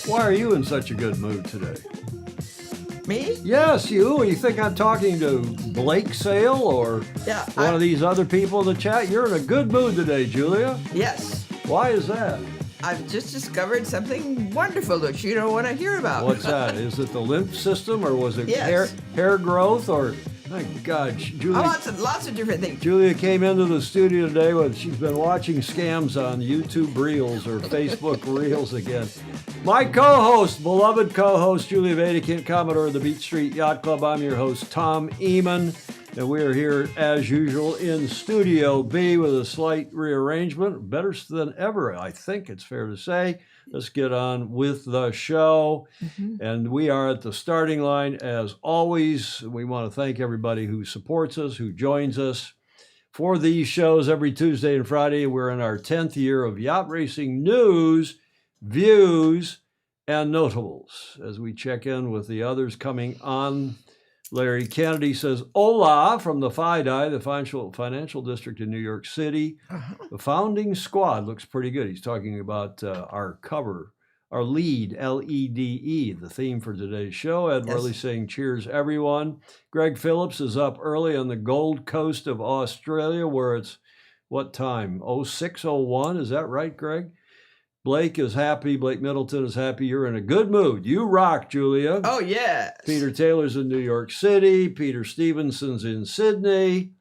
Why are you in such a good mood today? Me? Yes, you. You think I'm talking to Blake Sale or one of these other people in the chat? You're in a good mood today, Julia. Yes. Why is that? I've just discovered something wonderful that you don't want to hear about. What's that? Is it the lymph system, or was it Yes. hair growth, or my God, Julia? Lots of different things. Julia came into the studio today with she's been watching scams on YouTube Reels or Facebook Reels again. My co-host, beloved co-host, Julia Vatican, Commodore of the Beach Street Yacht Club. I'm your host, Tom Eamon, and we are here as usual in Studio B with a slight rearrangement, better than ever, I think it's fair to say. Let's get on with the show. And we are at the starting line as always. We want to thank everybody who supports us, who joins us for these shows every Tuesday and Friday. We're in our 10th year of yacht racing news, views, and notables. As we check in with the others coming on, Larry Kennedy says, hola from the FIDI, the financial district in New York City. The founding squad looks pretty good. He's talking about our cover, our lead, L-E-D-E, the theme for today's show. Ed Worley saying, cheers, everyone. Greg Phillips is up early on the Gold Coast of Australia, where it's, what time? 06:01, is that right, Greg? Blake is happy. Blake Middleton is happy. You're in a good mood. You rock, Julia. Oh, yes. Peter Taylor's in New York City. Peter Stevenson's in Sydney.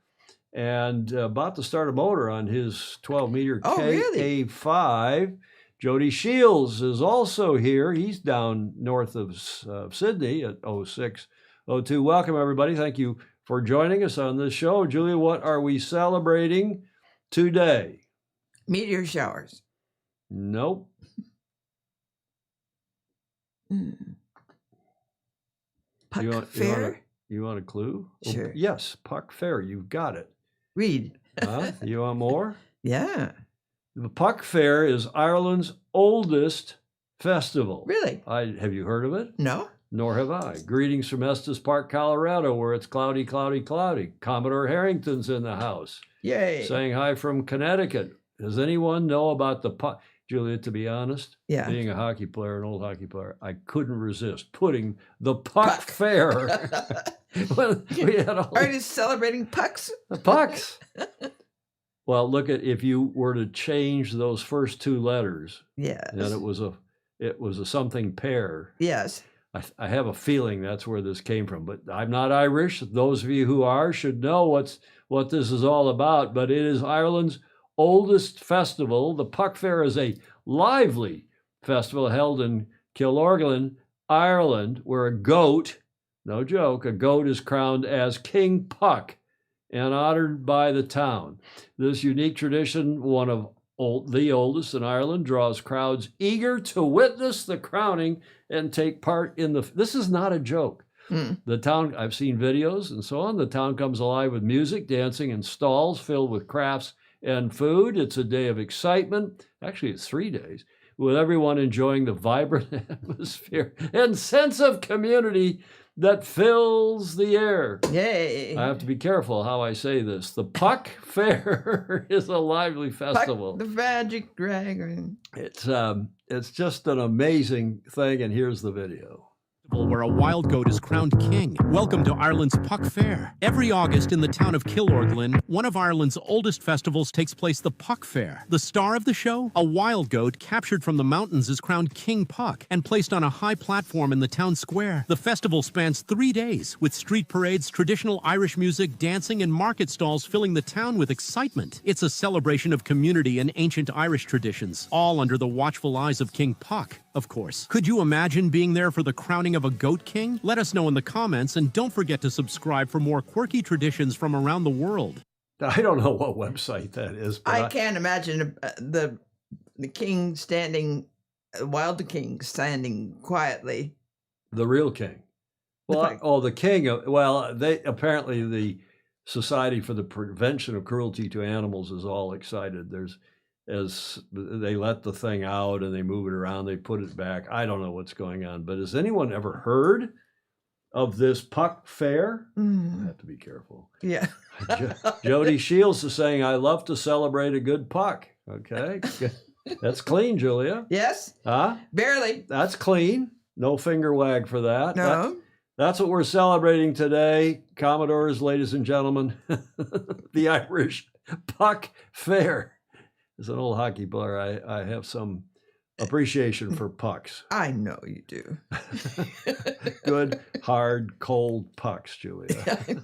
And about to start a motor on his 12-meter KA5. Jody Shields is also here. He's down north of Sydney at 06:02. Welcome, everybody. Thank you for joining us on this show. Julia, what are we celebrating today? Meteor showers. Nope. Puck Fair? You want a clue? Sure. Yes, Puck Fair. You've got it. Read. You want more? Yeah. The Puck Fair is Ireland's oldest festival. Really? Have you heard of it? No. Nor have I. Greetings from Estes Park, Colorado, where it's cloudy, cloudy, cloudy. Commodore Harrington's in the house. Yay. Saying hi from Connecticut. Does anyone know about the Puck? Julia, to be honest, being a hockey player, an old hockey player, I couldn't resist putting the Puck Fair. We had Are you celebrating pucks? The pucks. Well, look at, if you were to change those first two letters. Yes. And it was a something pair. Yes. I have a feeling that's where this came from, but I'm not Irish. Those of you who are should know what this is all about. But it is Ireland's oldest festival. The Puck Fair is a lively festival held in Killorglin, Ireland, where a goat, no joke, a goat is crowned as King Puck and honored by the town. This unique tradition, one of the oldest in Ireland, draws crowds eager to witness the crowning and take part in this is not a joke. The town, I've seen videos and so on, the town comes alive with music, dancing, and stalls filled with crafts and food. It's a day of excitement. Actually, it's 3 days, with everyone enjoying the vibrant atmosphere and sense of community that fills the air. Yay. I have to be careful how I say this. The Puck Fair is a lively festival. Puck the Magic Dragon. It's just an amazing thing, and here's the video. Where a wild goat is crowned king. Welcome to Ireland's Puck Fair. Every August in the town of Killorglin, one of Ireland's oldest festivals takes place, the Puck Fair. The star of the show, a wild goat captured from the mountains, is crowned King Puck and placed on a high platform in the town square. The festival spans 3 days, with street parades, traditional Irish music, dancing, and market stalls filling the town with excitement. It's a celebration of community and ancient Irish traditions, all under the watchful eyes of King Puck, of course. Could you imagine being there for the crowning of a goat king? Let us know in the comments, and don't forget to subscribe for more quirky traditions from around the world. I don't know what website that is. But I can't imagine the king standing Wild King standing quietly. The real king. The Well, pug. the king. Well, they apparently the Society for the Prevention of Cruelty to Animals is all excited. As they let the thing out and they move it around, they put it back. I don't know what's going on, but has anyone ever heard of this puck fair? I have to be careful. Yeah. Jody Shields is saying, "I love to celebrate a good puck." Okay, that's clean, Julia. Yes. Huh? Barely. That's clean. No finger wag for that. No. That's what we're celebrating today, Commodores, ladies and gentlemen. The Irish Puck Fair. As an old hockey player, I have some appreciation for pucks. I know you do. Good, hard, cold pucks, Julia. I know.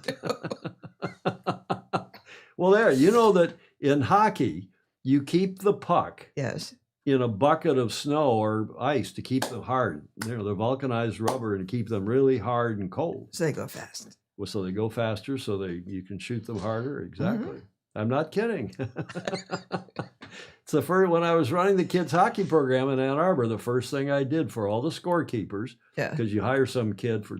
Well, there, you know that in hockey, you keep the puck Yes. in a bucket of snow or ice to keep them hard. They're vulcanized rubber and keep them really hard and cold. So they go fast. Well, so they go faster, so you can shoot them harder. Exactly. I'm not kidding. It's the first, when I was running the kids hockey program in Ann Arbor, the first thing I did for all the scorekeepers, Yeah. because you hire some kid for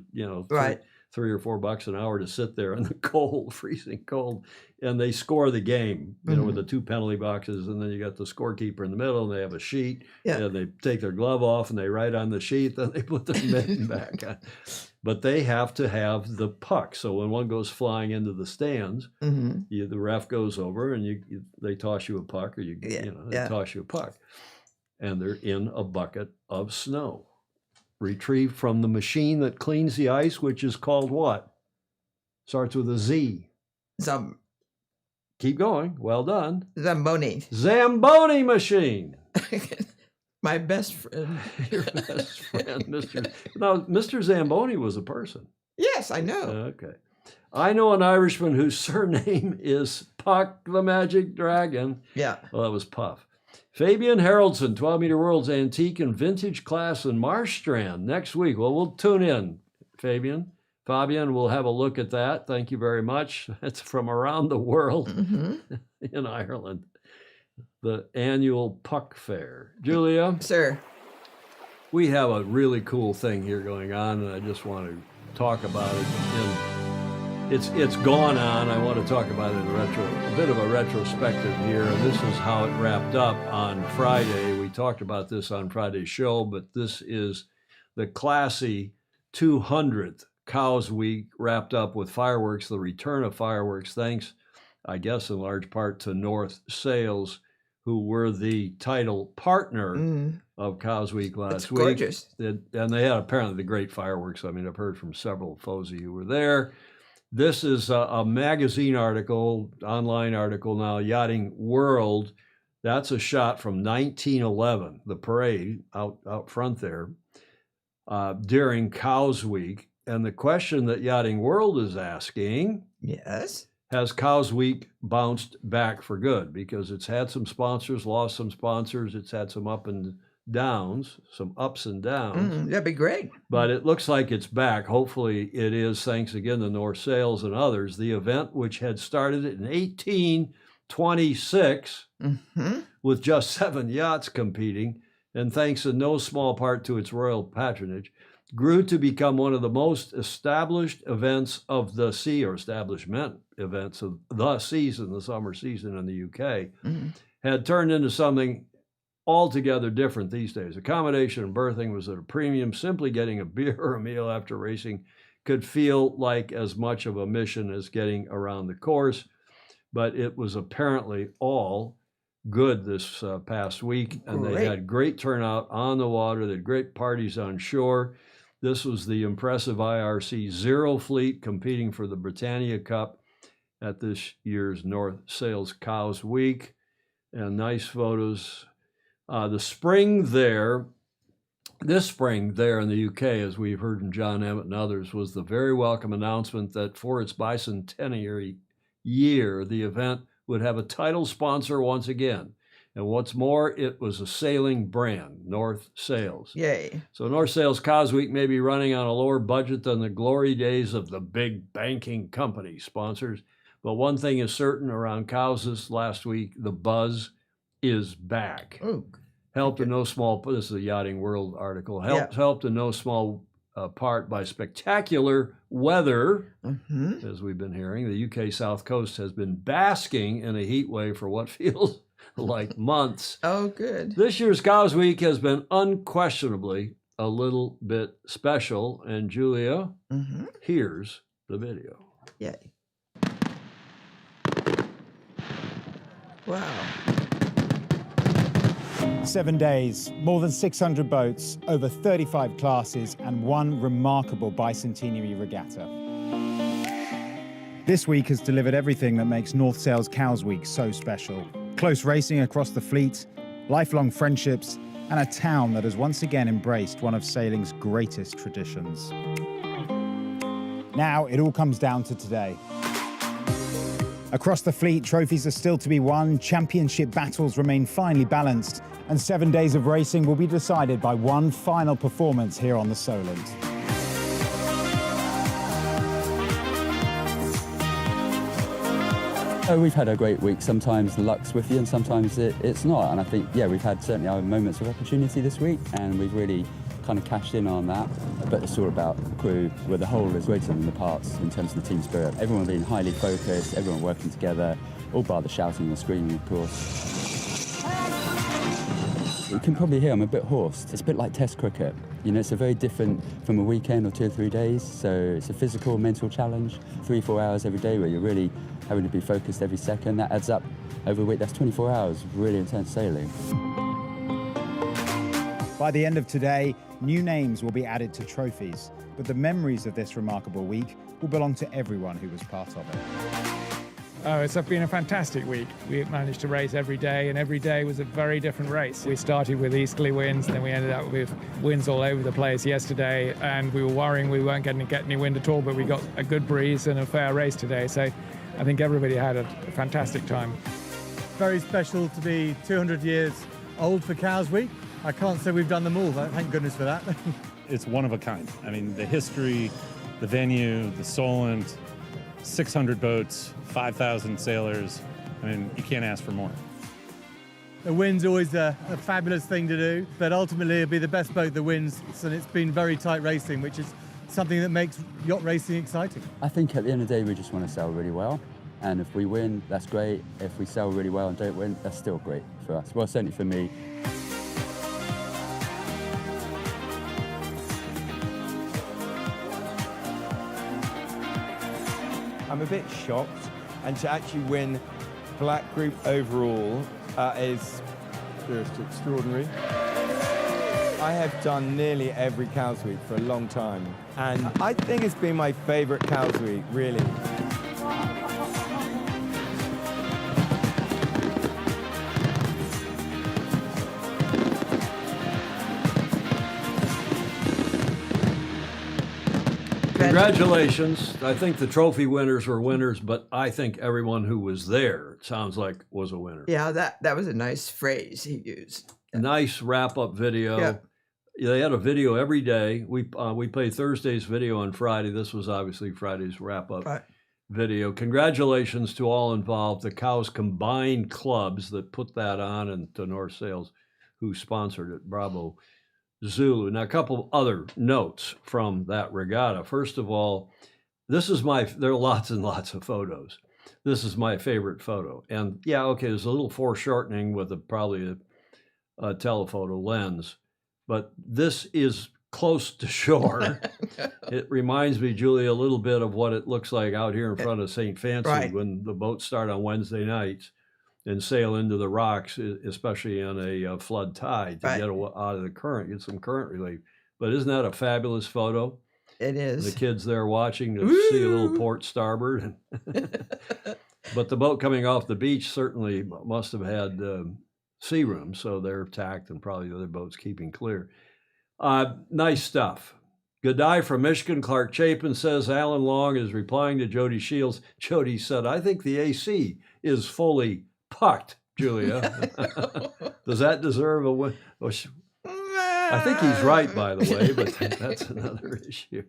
Right. $3 or $4 an hour to sit there in the cold, freezing cold, and they score the game, with the 2 penalty boxes, and then you got the scorekeeper in the middle, and they have a sheet, Yeah. and they take their glove off and they write on the sheet, then they put their mitten back on. But they have to have the puck, so when one goes flying into the stands, the ref goes over and they toss you a puck, or they toss you a puck, and they're in a bucket of snow, retrieved from the machine that cleans the ice, which is called what? Starts with a Z. Keep going. Well done. Zamboni. Zamboni machine. My best friend. Your best friend, Mr. Now, Mr. Zamboni was a person. Yes, I know. Okay. I know an Irishman whose surname is Puck the Magic Dragon. Yeah. Well, that was Puff. Fabian Haroldson, 12-meter world's antique and vintage class in Marstrand next week. Well, we'll tune in, Fabian. We'll have a look at that. Thank you very much. That's from around the world in Ireland. The annual Puck Fair. Julia? Sir. We have a really cool thing here going on, and I just want to talk about it. It's gone on. I want to talk about it in a bit of a retrospective here. And this is how it wrapped up on Friday. We talked about this on Friday's show, but this is the classy 200th Cows Week wrapped up with fireworks, the return of fireworks, thanks, I guess, in large part to North Sales, who were the title partner of Cows Week last week. Gorgeous. And they had apparently the great fireworks. I mean, I've heard from several Fozy who were there. This is a magazine article, online article now, Yachting World. That's a shot from 1911, the parade out front there during Cows Week. And the question that Yachting World is asking, yes, has Cows Week bounced back for good? Because it's had some sponsors, lost some sponsors. It's had some ups and downs. That'd be great. But it looks like it's back. Hopefully it is, thanks again to North Sales and others. The event, which had started in 1826 with just 7 yachts competing, and thanks in no small part to its royal patronage, grew to become one of the most established events of the sea, or establishment events of the season, the summer season in the UK, had turned into something altogether different these days. Accommodation and berthing was at a premium. Simply getting a beer or a meal after racing could feel like as much of a mission as getting around the course, but it was apparently all good this past week, and they had great turnout on the water. They had great parties on shore. This was the impressive IRC Zero Fleet competing for the Britannia Cup at this year's North Sales Cows Week. And nice photos. This spring there in the UK, as we've heard from John Emmett and others, was the very welcome announcement that for its bicentenary year, the event would have a title sponsor once again. And what's more, it was a sailing brand, North Sales. Yay. So North Sales Cows Week may be running on a lower budget than the glory days of the big banking company sponsors. But one thing is certain, around cows this last week, the buzz is back. Oh. Helped in no small, this is a Yachting World article, helped in no small part by spectacular weather, as we've been hearing. The UK South Coast has been basking in a heat wave for what feels like months. Oh, good. This year's Cows Week has been unquestionably a little bit special. And Julia, here's the video. Yay. Wow. 7 days, more than 600 boats, over 35 classes, and one remarkable bicentenary regatta. This week has delivered everything that makes North Sails Cows Week so special. Close racing across the fleet, lifelong friendships, and a town that has once again embraced one of sailing's greatest traditions. Now it all comes down to today. Across the fleet, trophies are still to be won, championship battles remain finely balanced, and 7 days of racing will be decided by one final performance here on the Solent. We've had a great week. Sometimes the luck's with you and sometimes it's not. And I think, yeah, we've had certainly our moments of opportunity this week and we've really kind of cashed in on that. But it's all about the crew, where the whole is greater than the parts in terms of the team spirit. Everyone being highly focused, everyone working together, all bar the shouting and screaming, of course. You can probably hear I'm a bit hoarse. It's a bit like Test cricket. You know, it's a very different from a weekend or 2 or 3 days. So it's a physical, mental challenge, 3-4 hours every day where you're really having to be focused every second. That adds up over a week. That's 24 hours of really intense sailing. By the end of today, new names will be added to trophies, but the memories of this remarkable week will belong to everyone who was part of it. Oh, it's been a fantastic week. We managed to race every day, and every day was a very different race. We started with easterly winds, then we ended up with winds all over the place yesterday, and we were worrying we weren't going to get any wind at all, but we got a good breeze and a fair race today. So I think everybody had a fantastic time. Very special to be 200 years old for Cows Week. I can't say we've done them all, thank goodness for that. It's one of a kind. I mean, the history, the venue, the Solent, 600 boats, 5,000 sailors. I mean, you can't ask for more. The wind's always a fabulous thing to do, but ultimately it'll be the best boat that wins, and it's been very tight racing, which is something that makes yacht racing exciting. I think at the end of the day, we just want to sail really well. And if we win, that's great. If we sail really well and don't win, that's still great for us. Well, certainly for me. I'm a bit shocked, and to actually win Black Group overall is just extraordinary. I have done nearly every Cows Week for a long time, and I think it's been my favourite Cows Week, really. Congratulations. I think the trophy winners were winners, but I think everyone who was there, it sounds like, was a winner. Yeah, that was a nice phrase he used. Nice wrap-up video. Yeah. They had a video every day. We played Thursday's video on Friday. This was obviously Friday's wrap-up video. Congratulations to all involved, the Cows Combined Clubs that put that on, and to North Sails, who sponsored it. Bravo. Zulu. Now, a couple of other notes from that regatta. First of all, there are lots and lots of photos. This is my favorite photo. And yeah, okay, there's a little foreshortening with probably a telephoto lens, but this is close to shore. It reminds me, Julie, a little bit of what it looks like out here in front of St. Fancy when the boats start on Wednesday nights and sail into the rocks, especially on a flood tide, to get out of the current, get some current relief. But isn't that a fabulous photo? It is. The kids there watching to see a little port starboard. But the boat coming off the beach certainly must have had sea room, so they're tacked and probably the other boats keeping clear. Nice stuff. Good day from Michigan. Clark Chapin says Alan Long is replying to Jody Shields. Jody said, I think the AC is fully pucked, Julia. Does that deserve a win? I think he's right, by the way, but that's another issue.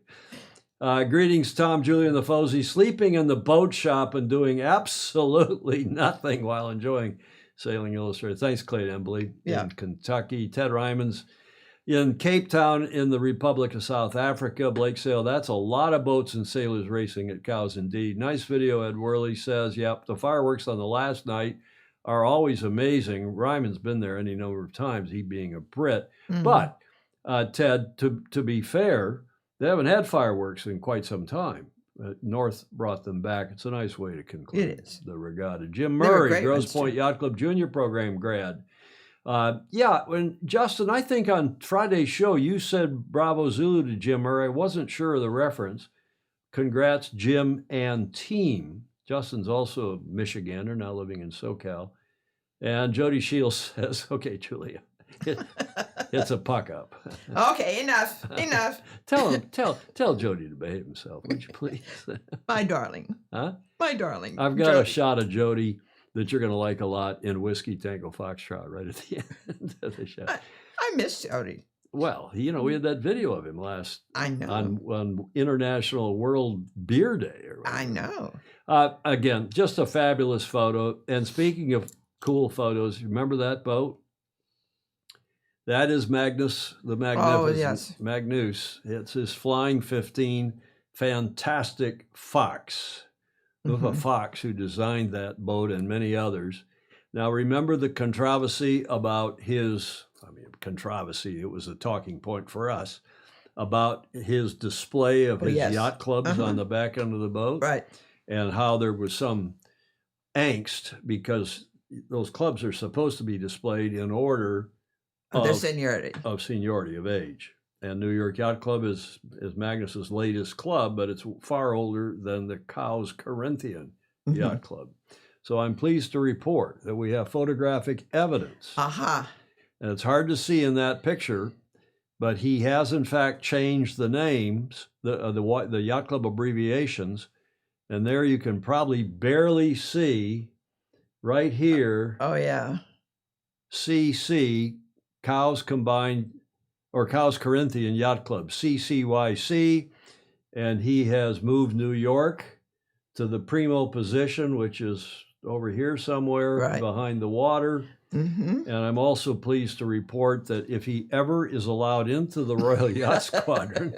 Greetings, Tom, Julia, and the Fosey. Sleeping in the boat shop and doing absolutely nothing while enjoying Sailing Illustrated. Thanks, Clay Embley Yeah. in Kentucky. Ted Ryman's in Cape Town in the Republic of South Africa. Blake Sale, that's a lot of boats and sailors racing at Cows indeed. Nice video, Ed Worley says. Yep, the fireworks on the last night are always amazing. Ryman's been there any number of times, he being a Brit. Mhm. But, Ted, to be fair, they haven't had fireworks in quite some time. North brought them back. It's a nice way to conclude It is. the regatta. Jim They were Murray, great Grosse ones, too. Pointe Yacht Club Junior Program grad. When Justin, I think on Friday's show, you said Bravo Zulu to Jim Murray. I wasn't sure of the reference. Congrats, Jim and team. Justin's also a Michigander, now living in SoCal. And Jody Shields says, okay, Julia, it's a puck up. Okay, enough. Tell Jody to behave himself, would you please? My darling. Huh? My darling. I've got a Jody. shot of Jody that you're going to like a lot in Whiskey Tango Foxtrot right at the end of the show. I miss Jody. Well, we had that video of him last I know. on International World Beer Day. Or I know. Again, just a fabulous photo. And speaking of cool photos, remember that boat? That is Magnus the Magnificent. Oh, yes. Magnus. It's his Flying 15 fantastic Fox. Mhm. Fox, who designed that boat and many others. Now, remember the controversy about controversy, it was a talking point for us, about his display of his yes. yacht clubs Uh-huh. on the back end of the boat. Right. And how there was some angst because those clubs are supposed to be displayed in order Their seniority. of seniority of age. And New York Yacht Club is Magnus's latest club, but it's far older than the Cows Corinthian Mhm. Yacht Club. So I'm pleased to report that we have photographic evidence. Aha. And it's hard to see in that picture, but he has in fact changed the names, the Yacht Club abbreviations. And there you can probably barely see right here, Oh, yeah. CC, Cows Combined, or Cows Corinthian Yacht Club, CCYC, and he has moved New York to the primo position, which is over here somewhere Right. behind the water. Mm-hmm. And I'm also pleased to report that if he ever is allowed into the Royal Yacht Squadron,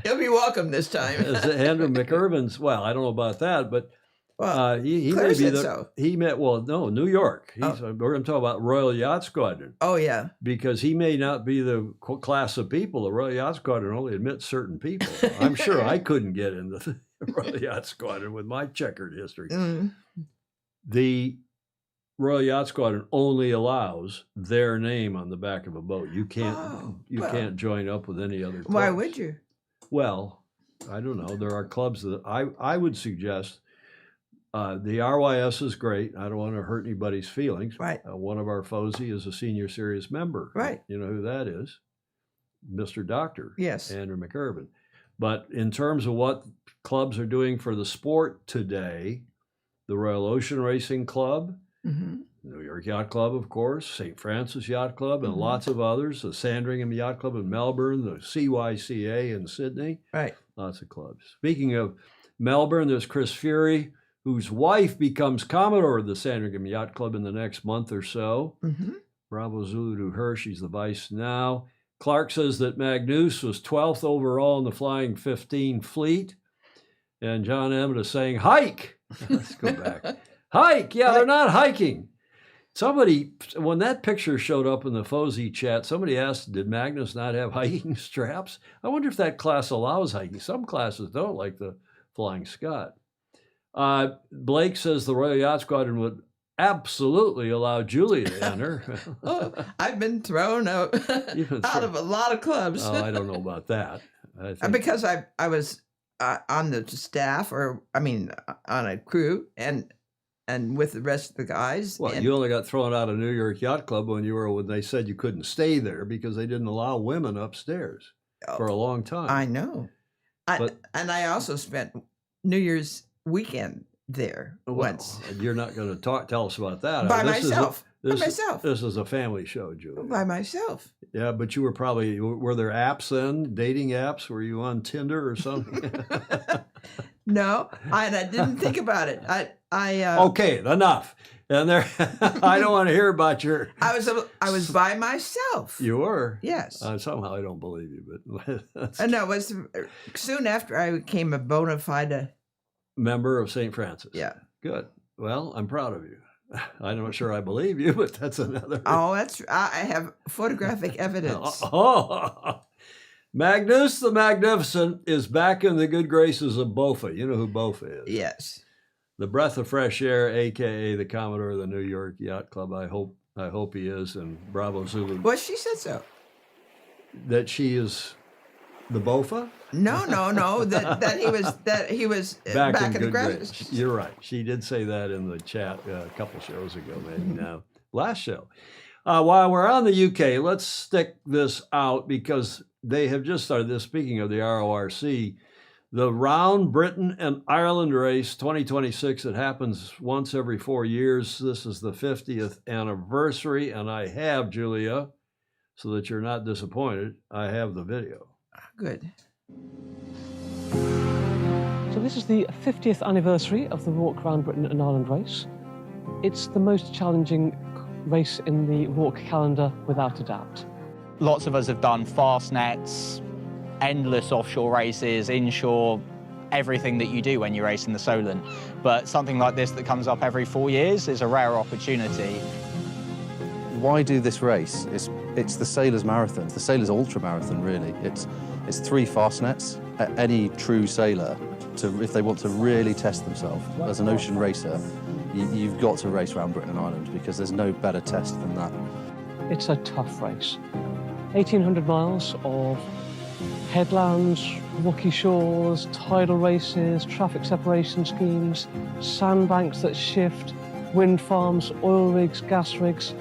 He'll be welcome this time. as Andrew McIrvin's, well, I don't know about that, but Well, he Claire may be said the, so. New York. Oh. We're going to talk about Royal Yacht Squadron. Oh, yeah. Because he may not be the class of people. The Royal Yacht Squadron only admits certain people. I'm sure I couldn't get into the Royal Yacht Squadron with my checkered history. Mm. The Royal Yacht Squadron only allows their name on the back of a boat. You can't well. can't join up with any other clubs. Why would you? Well, I don't know. There are clubs that I would suggest. The RYS is great. I don't want to hurt anybody's feelings. Right. One of our FOSI is a senior series member. Right. You know who that is? Mr. Doctor. Yes. Andrew McIrvin. But in terms of what clubs are doing for the sport today, the Royal Ocean Racing Club, Mm-hmm. New York Yacht Club, of course, St. Francis Yacht Club, and Mhm. lots of others, the Sandringham Yacht Club in Melbourne, the CYCA in Sydney. Right. Lots of clubs. Speaking of Melbourne, there's Chris Fury, whose wife becomes Commodore of the Sandringham Yacht Club in the next month or so. Mm-hmm. Bravo Zulu to her. She's the vice now. Clark says that Magnus was 12th overall in the Flying 15 fleet. And John Emmett is saying, hike. Let's go back. Hike. Yeah, they're not hiking. Somebody, when that picture showed up in the FOSI chat, somebody asked, did Magnus not have hiking straps? I wonder if that class allows hiking. Some classes don't, like the Flying Scot. Blake says the Royal Yacht Squadron would absolutely allow Julia to enter. Oh, I've been thrown out, You've been out of a lot of clubs. Oh, I don't know about that. I think, Because I was on the staff, on a crew, and with the rest of the guys. well, and, you only got thrown out of New York Yacht Club when they said you couldn't stay there because they didn't allow women upstairs for a long time. I know. And I also spent New Year's weekend there once. You're not going to tell us about that. By This is a- myself. This, By myself. This is a family show, Julia. By myself. Yeah, but you were were there apps then, dating apps? Were you on Tinder or something? No, I didn't think about it. Okay, enough. And there, I don't want to hear about your. I was by myself. You were. Yes. Somehow I don't believe you, but that's And it was soon after I became a bona fide. member of St. Francis. Yeah. Good. Well, I'm proud of you. I'm not sure I believe you, but that's another. Oh, I have photographic evidence. Oh, Magnus the Magnificent is back in the good graces of Bofa. You know who Bofa is? Yes. The breath of fresh air, aka the Commodore of the New York Yacht Club. I hope he is, and Bravo Zulu. Well, she said so. That she is the Bofa? No. That he was back in the graces. You're right. She did say that in the chat a couple shows ago, maybe now. Last show. While we're on the UK, let's stick this out because they have just started this. Speaking of the RORC, the Round Britain and Ireland race 2026, it happens once every 4 years. This is the 50th anniversary, and I have, Julia, so that you're not disappointed, I have the video. Good. So this is the 50th anniversary of the Walk Round Britain and Ireland race. It's the most challenging race in the Walk calendar, without a doubt. Lots of us have done fast nets, endless offshore races, inshore, everything that you do when you race in the Solent. But something like this that comes up every 4 years is a rare opportunity. Why do this race? It's the Sailors Marathon, the Sailors Ultra Marathon, really. It's 3 fast nets. Any true sailor, if they want to really test themselves as an ocean racer, you've got to race around Britain and Ireland because there's no better test than that. It's a tough race. 1,800 miles of headlands, rocky shores, tidal races, traffic separation schemes, sandbanks that shift, wind farms, oil rigs, gas rigs.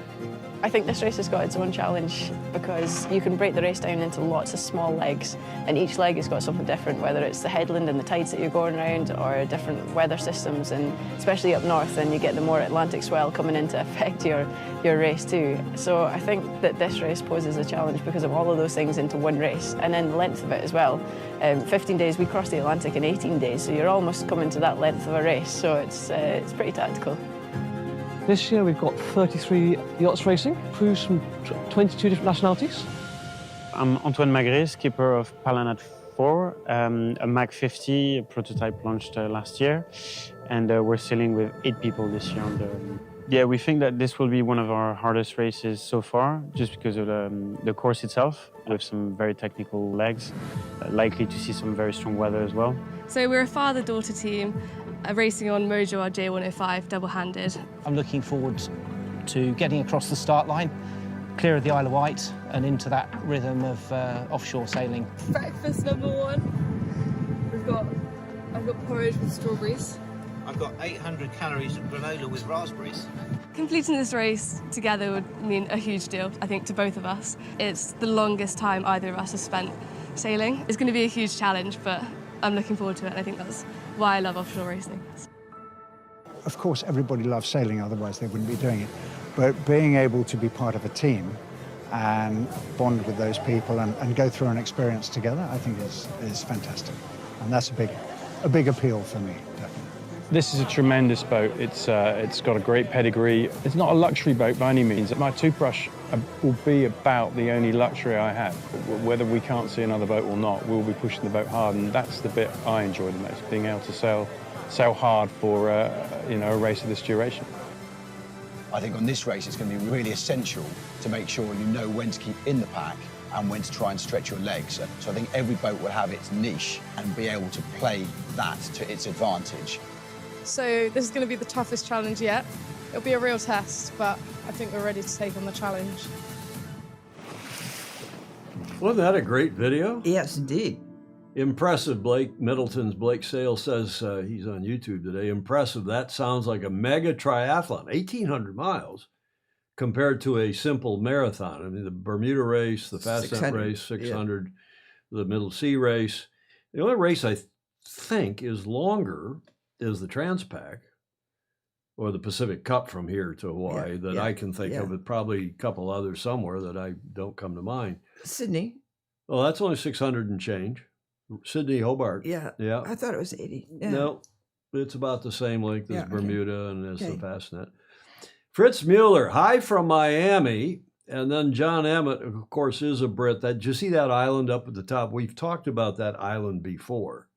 I think this race has got its own challenge because you can break the race down into lots of small legs, and each leg has got something different, whether it's the headland and the tides that you're going around or different weather systems, and especially up north then you get the more Atlantic swell coming in to affect your race too. So I think that this race poses a challenge because of all of those things into one race, and then the length of it as well. 15 days, we crossed the Atlantic in 18 days, so you're almost coming to that length of a race, so it's pretty tactical. This year we've got 33 yachts racing, crews from 22 different nationalities. I'm Antoine Magret, skipper of Palanat 4, a Mag 50 prototype launched last year, and we're sailing with 8 people this year. Yeah, we think that this will be one of our hardest races so far, just because of the course itself, with some very technical legs, likely to see some very strong weather as well. So we're a father-daughter team, racing on Mojo our J105 double-handed. I'm looking forward to getting across the start line, clear of the Isle of Wight and into that rhythm of offshore sailing. Breakfast number 1. I've got porridge with strawberries. I've got 800 calories of granola with raspberries. Completing this race together would mean a huge deal, I think, to both of us. It's the longest time either of us has spent sailing. It's going to be a huge challenge, but I'm looking forward to it, and I think that's why I love offshore racing. Of course, everybody loves sailing, otherwise they wouldn't be doing it. But being able to be part of a team and bond with those people and go through an experience together, I think is fantastic. And that's a big appeal for me, definitely. This is a tremendous boat. It's got a great pedigree. It's not a luxury boat by any means. My toothbrush will be about the only luxury I have. Whether we can't see another boat or not, we'll be pushing the boat hard, and that's the bit I enjoy the most, being able to sail hard for a race of this duration. I think on this race it's going to be really essential to make sure you know when to keep in the pack and when to try and stretch your legs. So I think every boat will have its niche and be able to play that to its advantage. So this is going to be the toughest challenge yet. It'll be a real test, but I think we're ready to take on the challenge. Wasn't that a great video? Yes, indeed. Impressive, Blake. Middleton's Blake Sale says he's on YouTube today. Impressive. That sounds like a mega triathlon. 1,800 miles compared to a simple marathon. I mean, the Bermuda race, the Fast Ascent race, 600, yeah. The Middle Sea race. The only race I think is longer is the Transpac or the Pacific Cup from here to Hawaii that I can think of. Probably a couple others somewhere that I don't come to mind. Sydney. Well, that's only 600 and change. Sydney, Hobart. Yeah. Yeah. I thought it was 80. Yeah. No, It's about the same length as Yeah, okay. Bermuda and as the Okay. Fastnet. Fritz Mueller, hi from Miami. And then John Emmett, of course, is a Brit. Did you see that island up at the top? We've talked about that island before.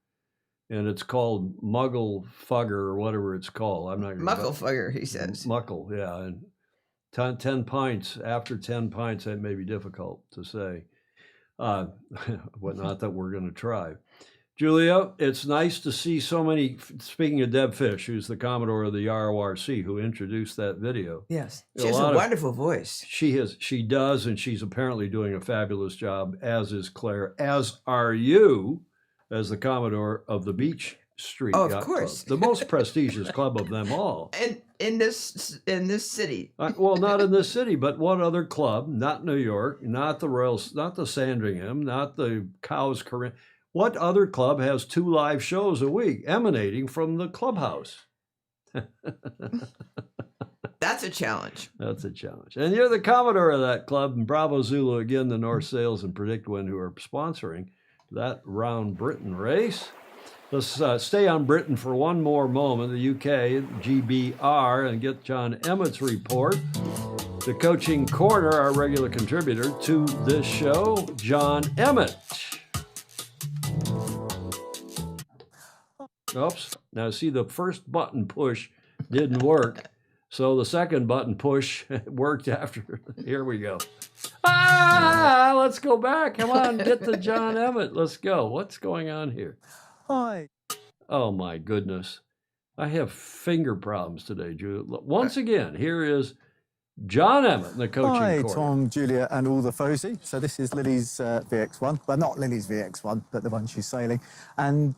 And it's called Mugglefugger or whatever it's called. I'm not Mucklefugger, he says. Muckle, yeah. And 10 pints, after 10 pints, that may be difficult to say. Well, not that we're going to try. Julia, it's nice to see so many, speaking of Deb Fish, who's the Commodore of the RORC, who introduced that video. Yes. She has a wonderful voice. She does, and she's apparently doing a fabulous job, as is Claire, as are you, as the Commodore of the Beach Street Oh, of Yacht course. Club, the most prestigious club of them all. And in this city. Well, not in this city, but what other club? Not New York, not the Royals, not the Sandringham, not the Cows Corinth. What other club has 2 live shows a week emanating from the clubhouse? That's a challenge. That's a challenge. And you're the Commodore of that club, and Bravo Zulu, again, the North Sales and Predict Win, who are sponsoring that Round Britain race. Let's stay on Britain for one more moment, the UK, GBR, and get John Emmett's report. The Coaching Corner, our regular contributor to this show, John Emmett. Oops. Now, see, the first button push didn't work. So the second button push worked after. Here we go. Let's go back. Come on, get to John Emmett. Let's go. What's going on here? Hi. Oh, my goodness. I have finger problems today, Julia. Once again, here is John Emmett in the Coaching Hi, Corner. Tom, Julia, and all the Fozy. So this is Lily's VX1. Well, not Lily's VX1, but the one she's sailing. And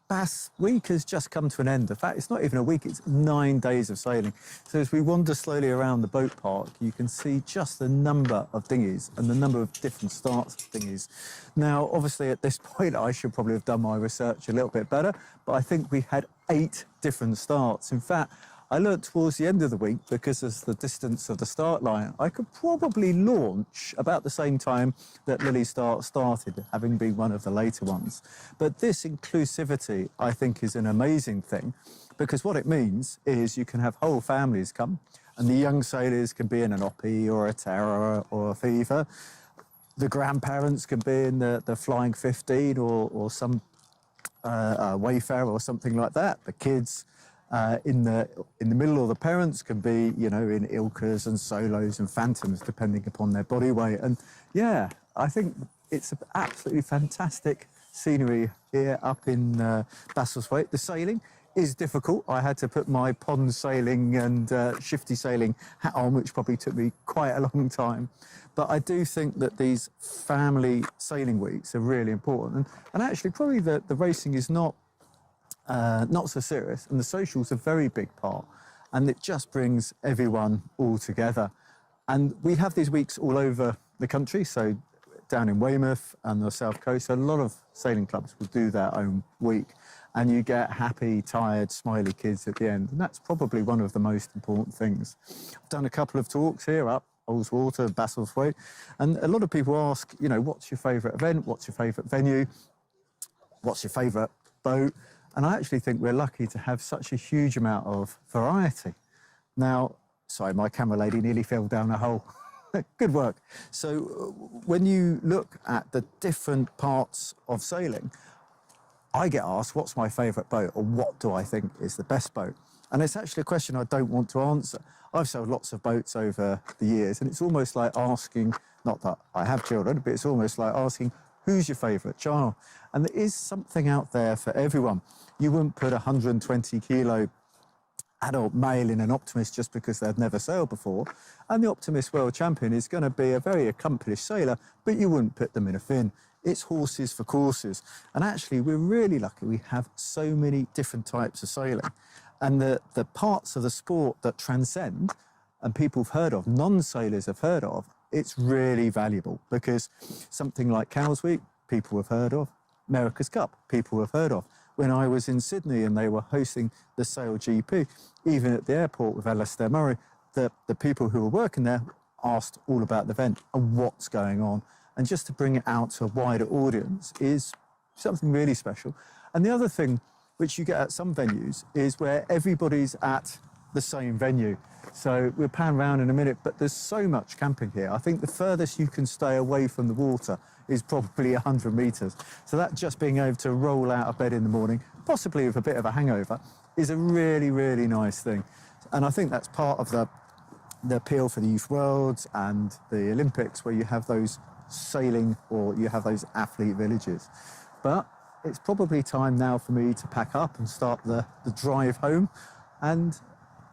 Bass week has just come to an end. In fact, it's not even a week, it's 9 days of sailing. So as we wander slowly around the boat park, you can see just the number of dinghies and the number of different starts of dinghies. Now, obviously, at this point, I should probably have done my research a little bit better, but I think we had 8 different starts. In fact, I learnt towards the end of the week, because of the distance of the start line, I could probably launch about the same time that Lily started, having been one of the later ones. But this inclusivity, I think, is an amazing thing, because what it means is you can have whole families come, and the young sailors can be in an Oppie or a Terror or a Fever. The grandparents can be in the Flying 15 or some Wayfarer or something like that. The kids in the middle, or the parents can be, you know, in Ilkas and Solos and Phantoms, depending upon their body weight. And yeah, I think it's absolutely fantastic scenery here up in Basselthwaite. The sailing is difficult. I had to put my pond sailing and shifty sailing hat on, which probably took me quite a long time. But I do think that these family sailing weeks are really important. And actually, probably the racing is not so serious, and the social's a very big part, and it just brings everyone all together. And we have these weeks all over the country, so down in Weymouth and the South Coast, a lot of sailing clubs will do their own week, and you get happy, tired, smiley kids at the end, and that's probably one of the most important things. I've done a couple of talks here up Ullswater, Basselthwaite, and a lot of people ask, you know, what's your favourite event, what's your favourite venue, what's your favourite boat? And I actually think we're lucky to have such a huge amount of variety. Now, sorry, my camera lady nearly fell down a hole. Good work. So when you look at the different parts of sailing, I get asked, what's my favourite boat, or what do I think is the best boat? And it's actually a question I don't want to answer. I've sold lots of boats over the years, and it's almost like asking, not that I have children, but it's almost like asking, who's your favourite child? And there is something out there for everyone. You wouldn't put a 120-kilo adult male in an Optimist just because they've never sailed before. And the Optimist World Champion is going to be a very accomplished sailor, but you wouldn't put them in a fin. It's horses for courses. And actually, we're really lucky we have so many different types of sailing. And the parts of the sport that transcend, and people have heard of, non-sailors have heard of, it's really valuable, because something like Cows Week, people have heard of. America's Cup, people have heard of. When I was in Sydney and they were hosting the Sail GP, even at the airport with Alistair Murray, the people who were working there asked all about the event and what's going on. And just to bring it out to a wider audience is something really special. And the other thing which you get at some venues, is where everybody's at the same venue. So we'll pan around in a minute, but there's so much camping here. I think the furthest you can stay away from the water is probably 100 metres. So that just being able to roll out of bed in the morning, possibly with a bit of a hangover, is a really, really nice thing. And I think that's part of the appeal for the Youth Worlds and the Olympics, where you have those sailing or you have those athlete villages. But it's probably time now for me to pack up and start the drive home. And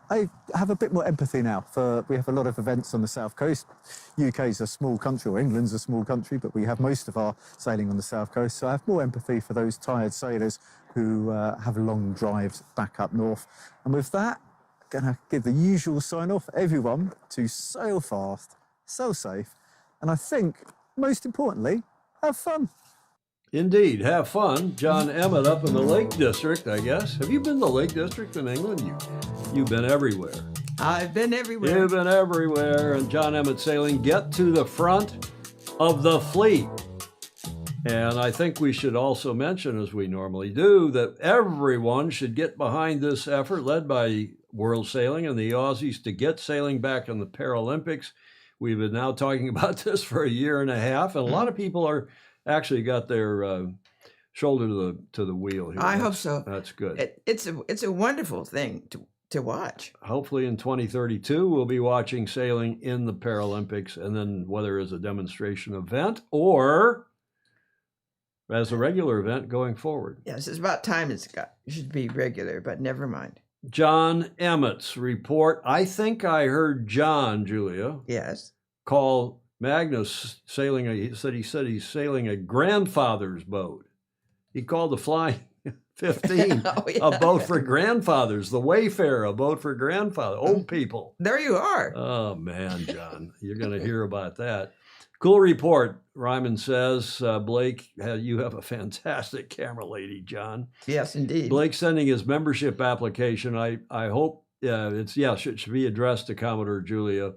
I have a bit more empathy now we have a lot of events on the south coast. UK's a small country, or England's a small country, but we have most of our sailing on the south coast. So I have more empathy for those tired sailors who have long drives back up north. And with that, I'm going to give the usual sign off, everyone, to sail fast, sail safe, and I think, most importantly, have fun. Indeed, have fun. John Emmett up in the Lake District, I guess. Have you been to the Lake District in England? You've been everywhere. I've been everywhere. You've been everywhere. And John Emmett Sailing, get to the front of the fleet. And I think we should also mention, as we normally do, that everyone should get behind this effort led by World Sailing and the Aussies to get sailing back in the Paralympics. We've been now talking about this for a year and a half, and a lot of people are actually got their shoulder to the wheel here. I hope so. That's good. It's a wonderful thing to watch. Hopefully in 2032, we'll be watching sailing in the Paralympics, and then whether as a demonstration event or as a regular event going forward. Yes, it's about time it should be regular, but never mind. John Emmett's report. I think I heard John, Julia. Yes. Call Magnus sailing. He said he's sailing a grandfather's boat. He called the Flying 15 a boat for grandfathers. The Wayfarer, a boat for grandfather, old people. There you are. Oh man, John, you're going to hear about that. Cool report, Ryman says. Blake, you have a fantastic camera lady, John. Yes, indeed. Blake's sending his membership application. I hope should be addressed to Commodore Julia.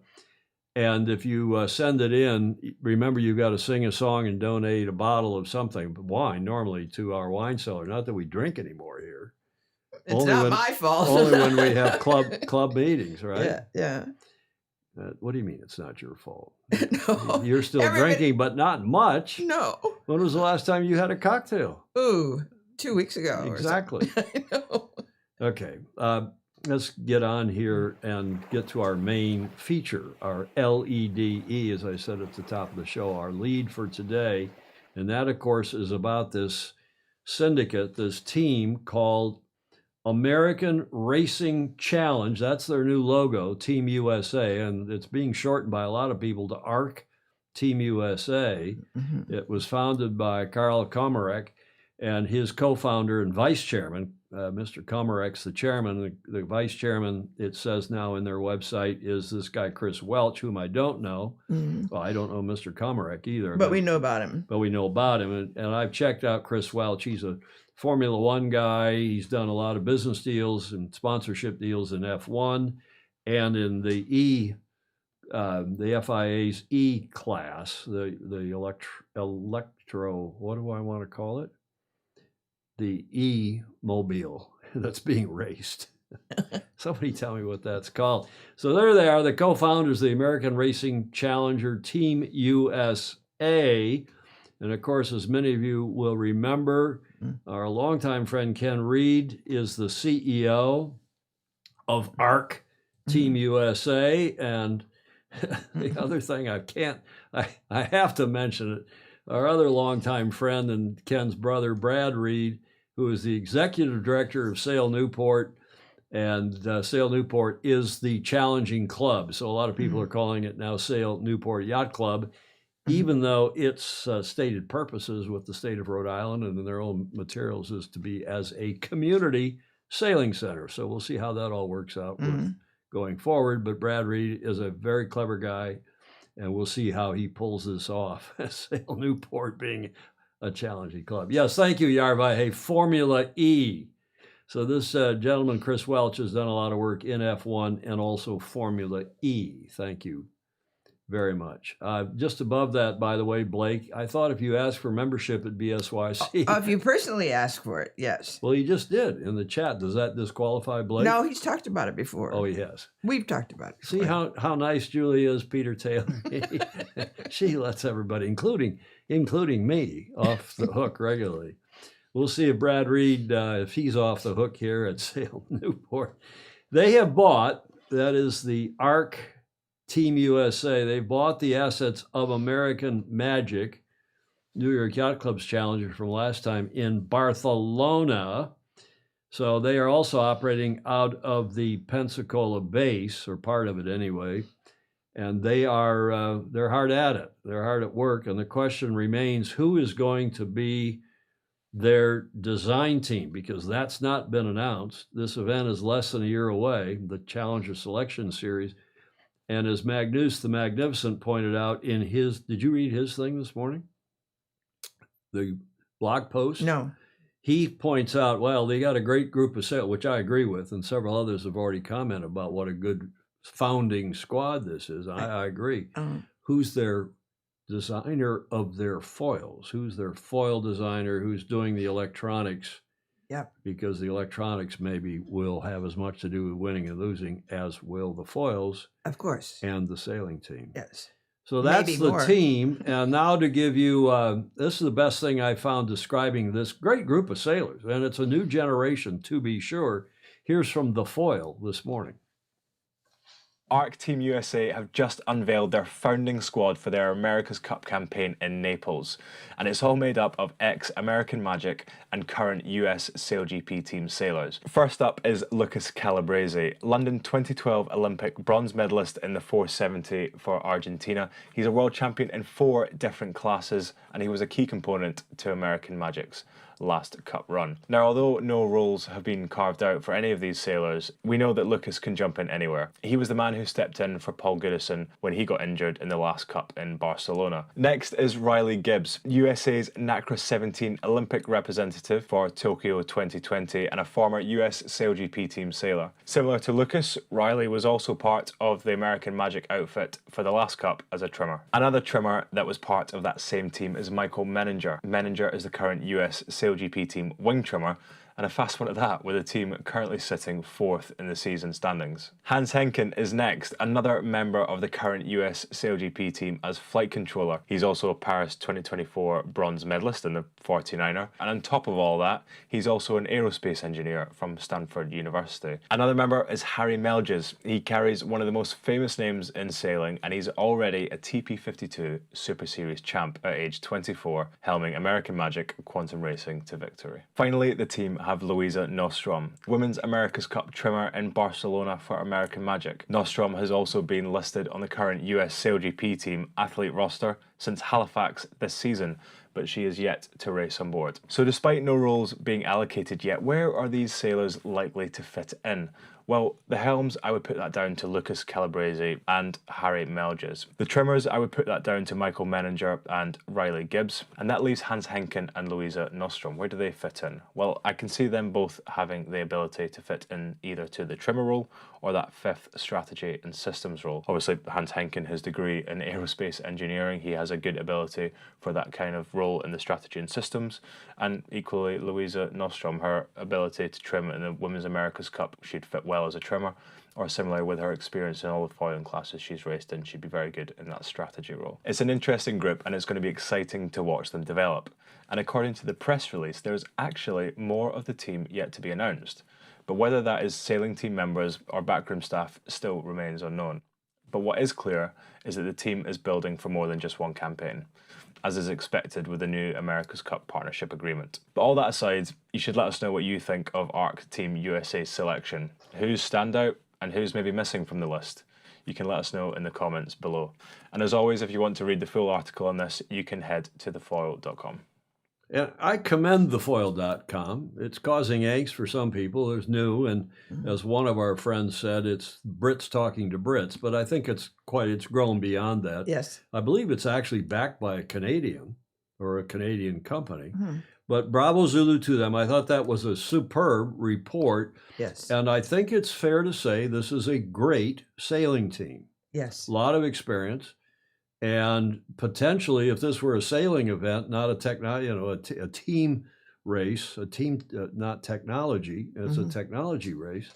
And if you send it in, remember you've got to sing a song and donate a bottle of something, wine, normally to our wine cellar. Not that we drink anymore here. It's not my fault. Only when we have club meetings, right? Yeah. What do you mean it's not your fault? No. You're still drinking, but not much. No. When was the last time you had a cocktail? Ooh, 2 weeks ago. Exactly. I know. Okay. Let's get on here and get to our main feature, our LEDE, as I said at the top of the show, our lead for today. And that, of course, is about this syndicate, this team called American Racing Challenge. That's their new logo, Team USA, and it's being shortened by a lot of people to ARC Team USA. Mm-hmm. It was founded by Carl Komarek and his co-founder and vice chairman, Mr. Komarek's the chairman. The vice chairman, it says now in their website, is this guy Chris Welch, whom I don't know. Mm-hmm. Well, I don't know Mr. Komarek either. But we know about him. But we know about him, and I've checked out Chris Welch. He's a Formula One guy. He's done a lot of business deals and sponsorship deals in F1 and in the FIA's E class, the electro, what do I want to call it? The E-mobile that's being raced. Somebody tell me what that's called. So there they are, the co-founders of the American Racing Challenger Team USA. And of course, as many of you will remember, our longtime friend Ken Reed is the CEO of ARC Team USA. And the other thing I have to mention it, our other longtime friend and Ken's brother, Brad Reed, who is the executive director of Sail Newport. And Sail Newport is the challenging club. So a lot of people are calling it now Sail Newport Yacht Club, even though its stated purposes with the state of Rhode Island and in their own materials is to be as a community sailing center. So we'll see how that all works out with going forward. But Brad Reed is a very clever guy, and we'll see how he pulls this off. Sail Newport being a challenging club. Yes, thank you, Yarvai. Hey, Formula E. So this gentleman, Chris Welch, has done a lot of work in F1 and also Formula E. Thank you, very much. Just above that, by the way, Blake, I thought if you asked for membership at BSYC. If you personally ask for it, yes. Well, he just did in the chat. Does that disqualify Blake? No, he's talked about it before. Oh, he has. We've talked about it. See how nice Julie is, Peter Taylor. She lets everybody, including me, off the hook regularly. We'll see if Brad Reed, if he's off the hook here at Salem Newport. They have bought, that is the ARC Team USA, they bought the assets of American Magic, New York Yacht Club's challenger from last time, in Barcelona. So they are also operating out of the Pensacola base, or part of it anyway. And they're hard at it. They're hard at work. And the question remains, who is going to be their design team? Because that's not been announced. This event is less than a year away, the Challenger Selection Series. And as Magnus the Magnificent pointed out in his, did you read his thing this morning? The blog post? No. He points out, well, they got a great group of sailors, which I agree with, and several others have already commented about what a good founding squad this is. I agree. Who's their designer of their foils? Who's their foil designer? Who's doing the electronics? Yep. Because the electronics maybe will have as much to do with winning and losing as will the foils. Of course. And the sailing team. Yes. So that's Maybe the more. team. And now to give you, this is the best thing I found describing this great group of sailors. And it's a new generation, to be sure. Here's from the foil this morning. ARC Team USA have just unveiled their founding squad for their America's Cup campaign in Naples, and it's all made up of ex-American Magic and current US SailGP team sailors. First up is Lucas Calabrese, London 2012 Olympic bronze medalist in the 470 for Argentina. He's a world champion in 4 different classes, and he was a key component to American Magic's last cup run. Now, although no roles have been carved out for any of these sailors, we know that Lucas can jump in anywhere. He was the man who stepped in for Paul Goodison when he got injured in the last cup in Barcelona. Next is Riley Gibbs, USA's NACRA 17 Olympic representative for Tokyo 2020 and a former US SailGP team sailor. Similar to Lucas, Riley was also part of the American Magic outfit for the last cup as a trimmer. Another trimmer that was part of that same team is Michael Menninger. Menninger is the current US SailGP team wing trimmer, and a fast one at that, with the team currently sitting 4th in the season standings. Hans Henken is next, another member of the current US SailGP team as flight controller. He's also a Paris 2024 bronze medalist in the 49er, and on top of all that, he's also an aerospace engineer from Stanford University. Another member is Harry Melges. He carries one of the most famous names in sailing, and he's already a TP52 Super Series champ at age 24, helming American Magic Quantum Racing to victory. Finally, the team have Louisa Nostrom, Women's America's Cup trimmer in Barcelona for American Magic. Nostrom has also been listed on the current US SailGP team athlete roster since Halifax this season, but she is yet to race on board. So despite no roles being allocated yet, where are these sailors likely to fit in? Well, the helms, I would put that down to Lucas Calabrese and Harry Melges. The trimmers, I would put that down to Michael Menninger and Riley Gibbs. And that leaves Hans Henken and Louisa Nostrom. Where do they fit in? Well, I can see them both having the ability to fit in either to the trimmer role or that 5th strategy and systems role. Obviously, Hans Henken, his degree in aerospace engineering, he has a good ability for that kind of role in the strategy and systems. And equally, Louisa Nostrom, her ability to trim in the Women's America's Cup, she'd fit well as a trimmer, or similar with her experience in all the foiling classes she's raced in, she'd be very good in that strategy role. It's an interesting group, and it's going to be exciting to watch them develop. And according to the press release, there's actually more of the team yet to be announced. But whether that is sailing team members or backroom staff still remains unknown. But what is clear is that the team is building for more than just one campaign, as is expected with the new America's Cup partnership agreement. But all that aside, you should let us know what you think of ARC Team USA's selection. Who's standout and who's maybe missing from the list? You can let us know in the comments below. And as always, if you want to read the full article on this, you can head to thefoil.com. And I commend thefoil.com. It's causing angst for some people. It's new, and as one of our friends said, it's Brits talking to Brits. But I think it's grown beyond that. Yes. I believe it's actually backed by a Canadian or a Canadian company. But bravo Zulu to them. I thought that was a superb report. Yes. And I think it's fair to say this is a great sailing team. Yes. A lot of experience. And potentially, if this were a sailing event, not a team race, not technology, it's a technology race,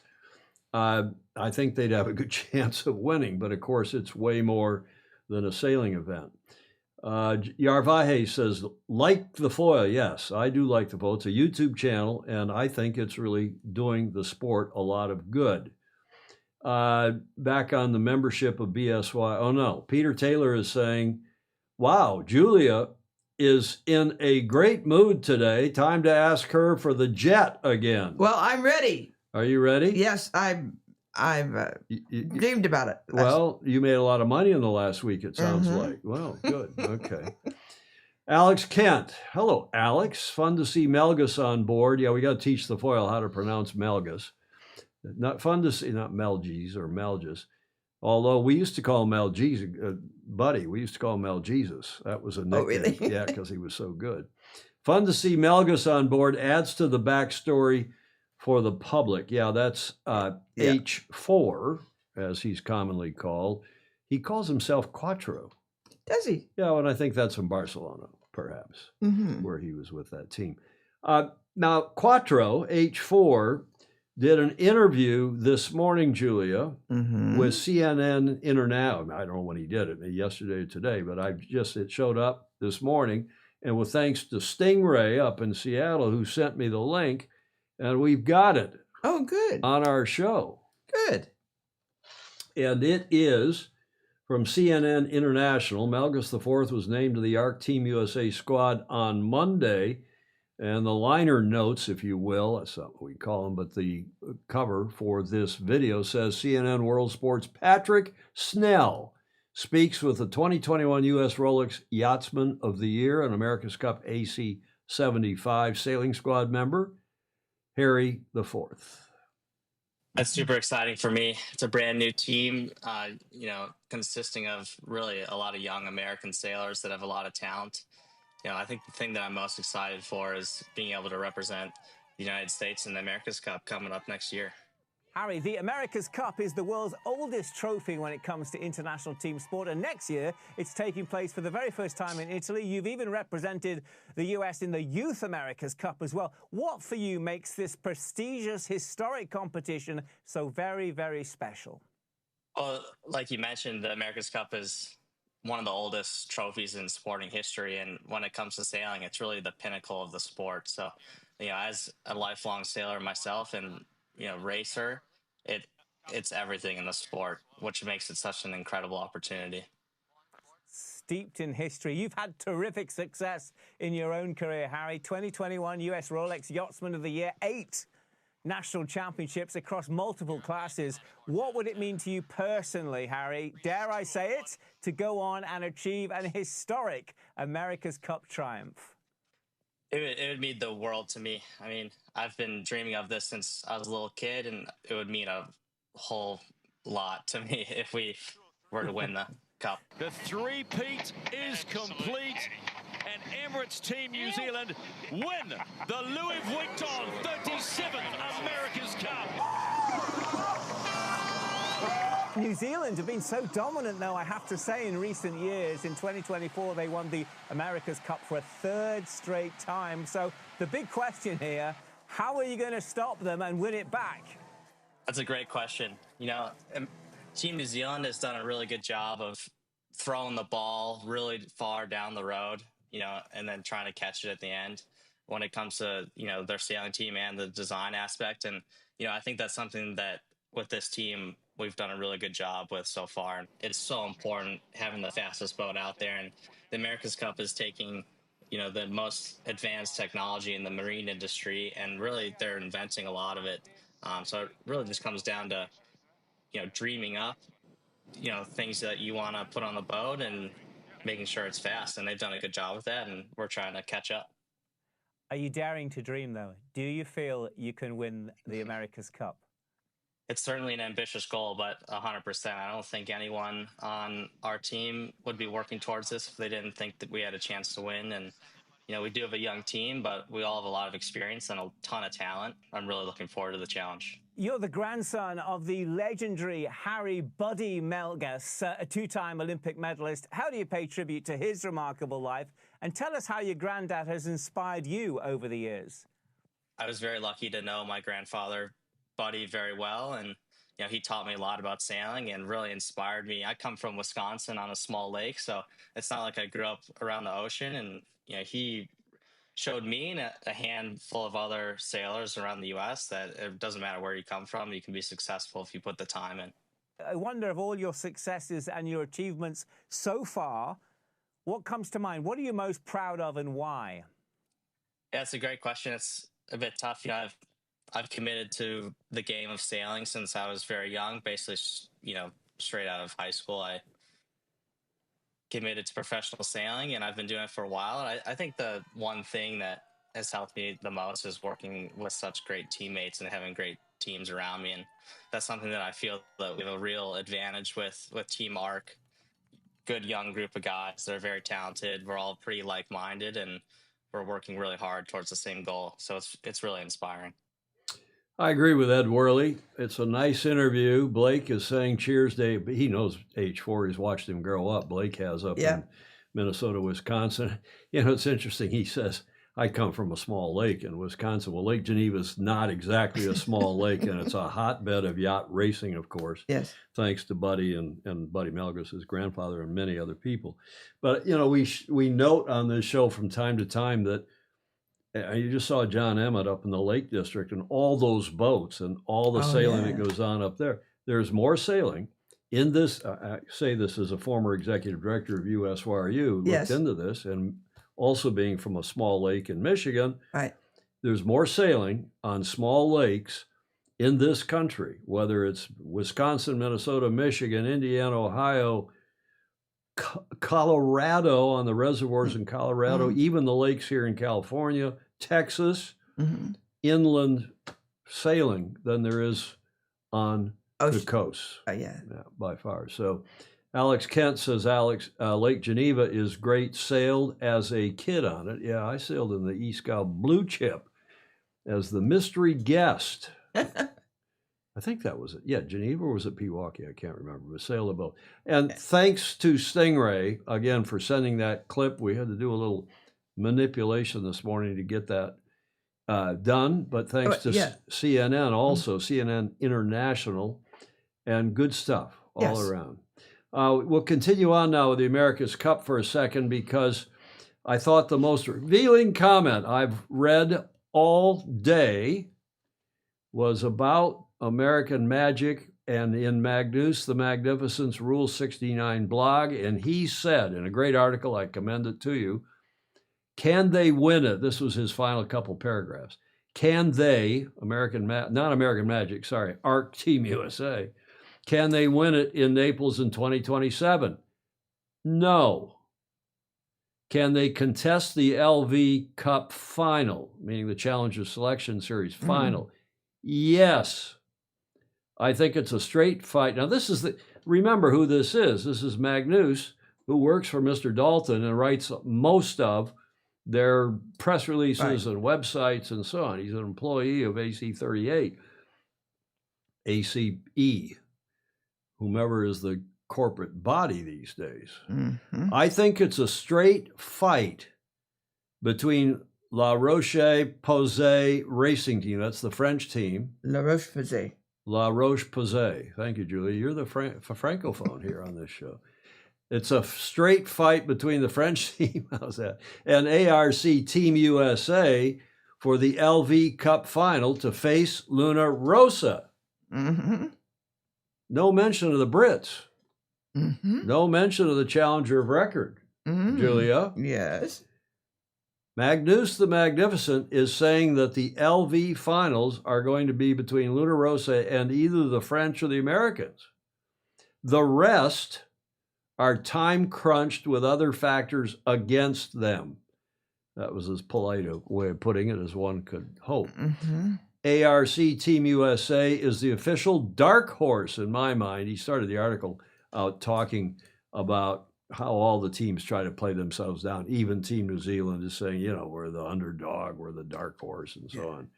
I think they'd have a good chance of winning. But of course, it's way more than a sailing event. Yarvahe says, like the foil. Yes, I do like the foil. It's a YouTube channel, and I think it's really doing the sport a lot of good. Back on the membership of BSY. Oh no, Peter Taylor is saying, wow, Julia is in a great mood today. Time to ask her for the jet again. Well, I'm ready. Are you ready? Yes, I've dreamed about it. Well, you made a lot of money in the last week, it sounds like. Well, good. Okay. Alex Kent. Hello, Alex. Fun to see Melgus on board. Yeah, we got to teach the foil how to pronounce Melgus. Not fun to see, not Melges or Melges. Although we used to call him Melges, buddy. We used to call him Melgesus. That was a nickname. Oh, really? Yeah, because he was so good. Fun to see Melgus on board. Adds to the backstory for the public. Yeah, that's H4, as he's commonly called. He calls himself Quattro. Does he? Yeah, and I think that's in Barcelona, perhaps, where he was with that team. Now, Quattro, H4, did an interview this morning, Julia, with CNN International. I don't know when he did it, yesterday or today, but it showed up this morning. And with thanks to Stingray up in Seattle, who sent me the link, and we've got it. Oh, good. On our show. Good. And it is from CNN International. Melgus IV was named to the ARC Team USA squad on Monday. And the liner notes, if you will, that's not what we call them, but the cover for this video says CNN World Sports Patrick Snell speaks with the 2021 U.S. Rolex Yachtsman of the Year and America's Cup AC38 sailing squad member, Harry IV. That's super exciting for me. It's a brand new team, consisting of really a lot of young American sailors that have a lot of talent. I think the thing that I'm most excited for is being able to represent the United States in the America's Cup coming up next year. Harry, the America's Cup is the world's oldest trophy when it comes to international team sport, and next year it's taking place for the very first time in Italy. You've even represented the US in the Youth America's Cup as well. What for you makes this prestigious, historic competition so very, very special? Well, like you mentioned, the America's Cup is one of the oldest trophies in sporting history, and when it comes to sailing, it's really the pinnacle of the sport. So, as a lifelong sailor myself and racer, it's everything in the sport, which makes it such an incredible opportunity. Steeped in history, you've had terrific success in your own career, Harry. 2021 US Rolex Yachtsman of the Year, 8 national championships across multiple classes. What would it mean to you personally, Harry, dare I say it, to go on and achieve an historic America's Cup triumph? It would mean the world to me. I mean, I've been dreaming of this since I was a little kid, and it would mean a whole lot to me if we were to win the Cup. The three-peat is complete, and Emirates Team New Zealand win the Louis Vuitton 37th America's Cup. New Zealand have been so dominant, though, I have to say, in recent years. In 2024, they won the America's Cup for a third straight time. So the big question here, how are you going to stop them and win it back? That's a great question. Team New Zealand has done a really good job of throwing the ball really far down the road, and then trying to catch it at the end when it comes to, their sailing team and the design aspect. And, I think that's something that with this team, we've done a really good job with so far. And it's so important having the fastest boat out there. And the America's Cup is taking, the most advanced technology in the marine industry, and really they're inventing a lot of it. So it really just comes down to, dreaming up, things that you want to put on the boat and making sure it's fast. And they've done a good job with that, and we're trying to catch up. Are you daring to dream, though? Do you feel you can win the America's Cup? It's certainly an ambitious goal, but 100%. I don't think anyone on our team would be working towards this if they didn't think that we had a chance to win. And, we do have a young team, but we all have a lot of experience and a ton of talent. I'm really looking forward to the challenge. You're the grandson of the legendary Harry Buddy Melgas, a two-time Olympic medalist. How do you pay tribute to his remarkable life? And tell us how your granddad has inspired you over the years. I was very lucky to know my grandfather, Buddy, very well. And, he taught me a lot about sailing and really inspired me. I come from Wisconsin on a small lake, so it's not like I grew up around the ocean. And, he showed me and a handful of other sailors around the U.S. that it doesn't matter where you come from, you can be successful if you put the time in. I wonder, of all your successes and your achievements so far, what comes to mind? What are you most proud of and why? Yeah, it's a great question. It's a bit tough. I've committed to the game of sailing since I was very young. Basically, straight out of high school, I committed to professional sailing, and I've been doing it for a while. And I think the one thing that has helped me the most is working with such great teammates and having great teams around me. And that's something that I feel that we have a real advantage with Team ARC. Good young group of guys that are very talented. We're all pretty like-minded, and we're working really hard towards the same goal. So it's really inspiring. I agree with Ed Worley. It's a nice interview. Blake is saying cheers, Dave. He knows H4. He's watched him grow up. Blake has up in Minnesota, Wisconsin. It's interesting. He says, I come from a small lake in Wisconsin. Well, Lake Geneva is not exactly a small lake, and it's a hotbed of yacht racing, of course. Yes. Thanks to Buddy and Buddy Melgas, his grandfather, and many other people. But, we note on this show from time to time that you just saw John Emmett up in the Lake District and all those boats and all the sailing that goes on up there. There's more sailing in this. I say this as a former executive director of USYRU, looked into this, and also being from a small lake in Michigan. Right. There's more sailing on small lakes in this country, whether it's Wisconsin, Minnesota, Michigan, Indiana, Ohio, Colorado, on the reservoirs in Colorado, even the lakes here in California, Texas, inland sailing than there is on the coast. Yeah, by far. So Alex Kent says, Lake Geneva is great, sailed as a kid on it. Yeah, I sailed in the East Gal Blue Chip as the mystery guest. I think that was it. Yeah, Geneva, or was it Pewaukee? I can't remember. We sailed a boat. And thanks to Stingray, again, for sending that clip. We had to do a little manipulation this morning to get that done. But thanks to CNN also, CNN International, and good stuff all around. We'll continue on now with the America's Cup for a second, because I thought the most revealing comment I've read all day was about American Magic and in Magnus the Magnificent's Rule 69 blog. And he said in a great article, I commend it to you, can they win it? This was his final couple paragraphs. Can they, not American Magic, sorry, ARC Team USA, can they win it in Naples in 2027? No. Can they contest the LV Cup final, meaning the Challenger Selection Series final? Yes. I think it's a straight fight. Now, remember who this is. This is Magnus, who works for Mr. Dalton and writes most of their press releases and websites and so on. He's an employee of AC38, ACE, whomever is the corporate body these days. I think it's a straight fight between La Roche-Posay Racing Team. That's the French team. La Roche-Posay. La Roche-Posay. Thank you, Julie. You're the francophone here on this show. It's a straight fight between the French team, how's that, and ARC Team USA for the LV Cup final to face Luna Rossa. No mention of the Brits. No mention of the Challenger of Record. Julia? Yes. Magnus the Magnificent is saying that the LV finals are going to be between Luna Rossa and either the French or the Americans. The rest are time crunched with other factors against them. That was as polite a way of putting it as one could hope. ARC Team USA is the official dark horse in my mind. He started the article out talking about how all the teams try to play themselves down. Even Team New Zealand is saying, we're the underdog, we're the dark horse, and so on.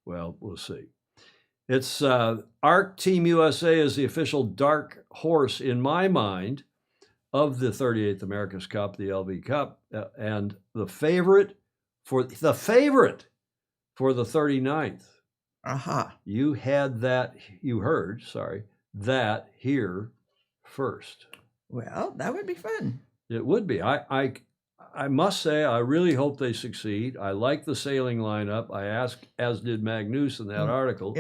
Well, we'll see. It's ARC Team USA is the official dark horse in my mind of the 38th America's Cup, the LV Cup, and the favorite for the 39th. You had that, you heard, sorry, that here first. Well, that would be fun. It would be. I must say, I really hope they succeed. I like the sailing lineup. I asked, as did Magnus in that article,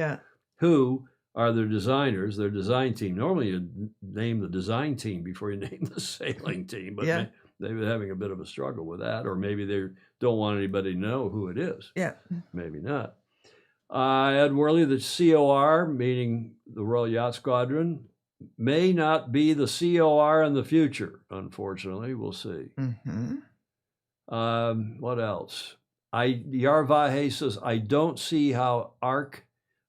who are their designers, their design team. Normally you name the design team before you name the sailing team, but they've been having a bit of a struggle with that, or maybe they don't want anybody to know who it is. Yeah. Maybe not. Ed Worley, the COR, meaning the Royal Yacht Squadron, may not be the COR in the future, unfortunately. We'll see. What else? Yarvahe says, I don't see how ARC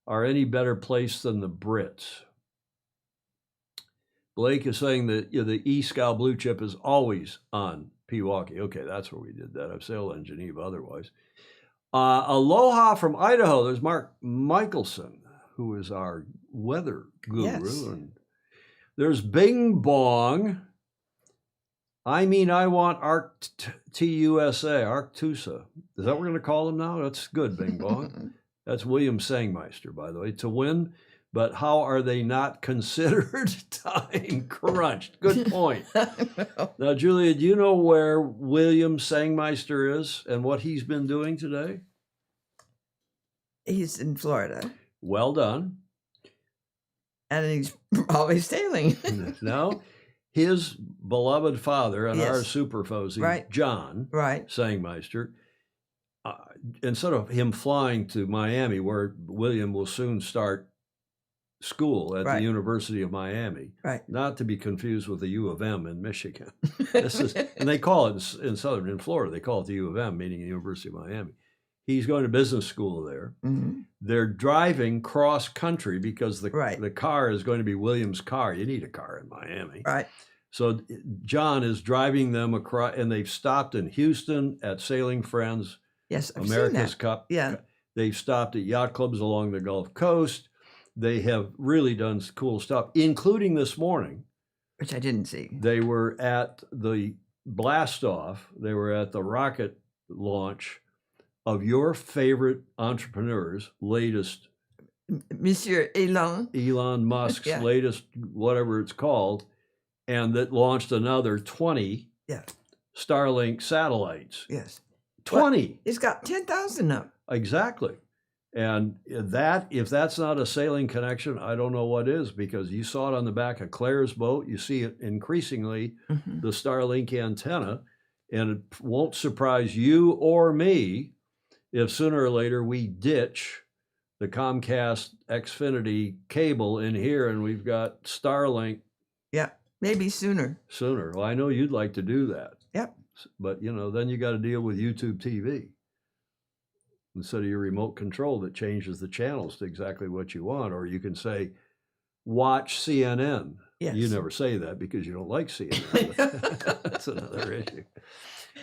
are any better placed than the Brits. Blake is saying that the E-Scow blue chip is always on Pewaukee. Okay, that's where we did that. I've sailed in Geneva otherwise. Aloha from Idaho. There's Mark Michelson, who is our weather guru. Yes. And there's Bing Bong. I want ARC TUSA, ARC TUSA. Is that what we're going to call them now? That's good, Bing Bong. That's William Sangmeister, by the way, to win. But how are they not considered time crunched? Good point. Now, Julia, do you know where William Sangmeister is and what he's been doing today? He's in Florida. Well done. And he's always sailing. No, his beloved father and our super Fozy, John Sangmeister, instead of him flying to Miami, where William will soon start school at the University of Miami, not to be confused with the U of M in Michigan. And they call it in Florida, they call it the U of M, meaning the University of Miami. He's going to business school there. They're driving cross country because the car is going to be William's car. You need a car in Miami. So John is driving them across, and they've stopped in Houston at Sailing Friends. Yes, I've America's seen that. Cup. Yeah. They've stopped at yacht clubs along the Gulf Coast. They have really done cool stuff, including this morning. Which I didn't see. They were at the blast off. They were at the rocket launch of your favorite entrepreneur's latest. Monsieur Elon Musk's latest, whatever it's called, and that launched another 20 Starlink satellites. Yes. 20. Well, he's got 10,000 up. Exactly. And that, if that's not a sailing connection, I don't know what is, because you saw it on the back of Claire's boat. You see it increasingly, the Starlink antenna, and it won't surprise you or me if sooner or later we ditch the Comcast Xfinity cable in here and we've got Starlink. Yeah, maybe sooner. Sooner. Well, I know you'd like to do that. Yep. But, then you got to deal with YouTube TV instead of your remote control that changes the channels to exactly what you want. Or you can say, watch CNN. Yes. You never say that because you don't like CNN. That's another issue.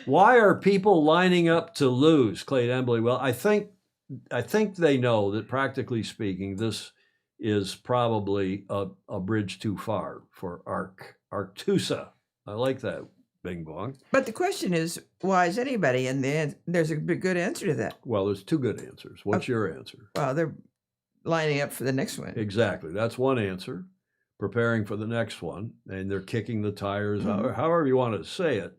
Why are people lining up to lose, Clay Embley? Well, I think they know that, practically speaking, this is probably a bridge too far for Arctusa. I like that, Bing Bong. But the question is, why is anybody? And there's a good answer to that. Well, there's two good answers. What's your answer? Well, they're lining up for the next one. Exactly. That's one answer. Preparing for the next one. And they're kicking the tires, however you want to say it.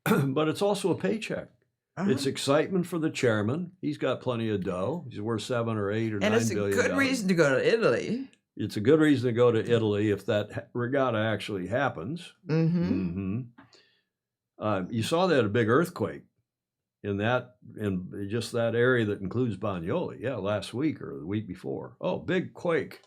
But it's also a paycheck. It's excitement for the chairman. He's got plenty of dough. He's worth $7 or $8 or $9 billion. And it's a good reason to go to Italy. It's a good reason to go to Italy if that regatta actually happens. You saw they had a big earthquake in just that area that includes Bagnoli. Yeah, last week or the week before. Oh, big quake.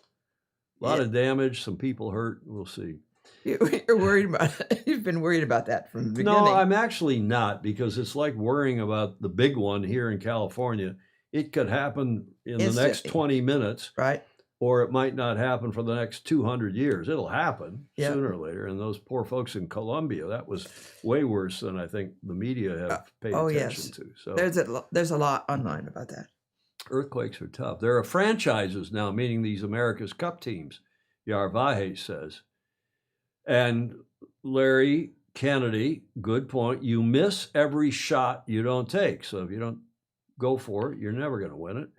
A lot of damage. Some people hurt. We'll see. You're worried about it. You've been worried about that from the beginning. No, I'm actually not, because it's like worrying about the big one here in California. It could happen in the next 20 minutes. Right. Or it might not happen for the next 200 years. It'll happen sooner or later. And those poor folks in Colombia, that was way worse than I think the media have paid attention to. So there's a lot online about that. Earthquakes are tough. There are franchises now, meaning these America's Cup teams, Yarvahe says. And Larry Kennedy, good point. You miss every shot you don't take. So if you don't go for it, you're never going to win it.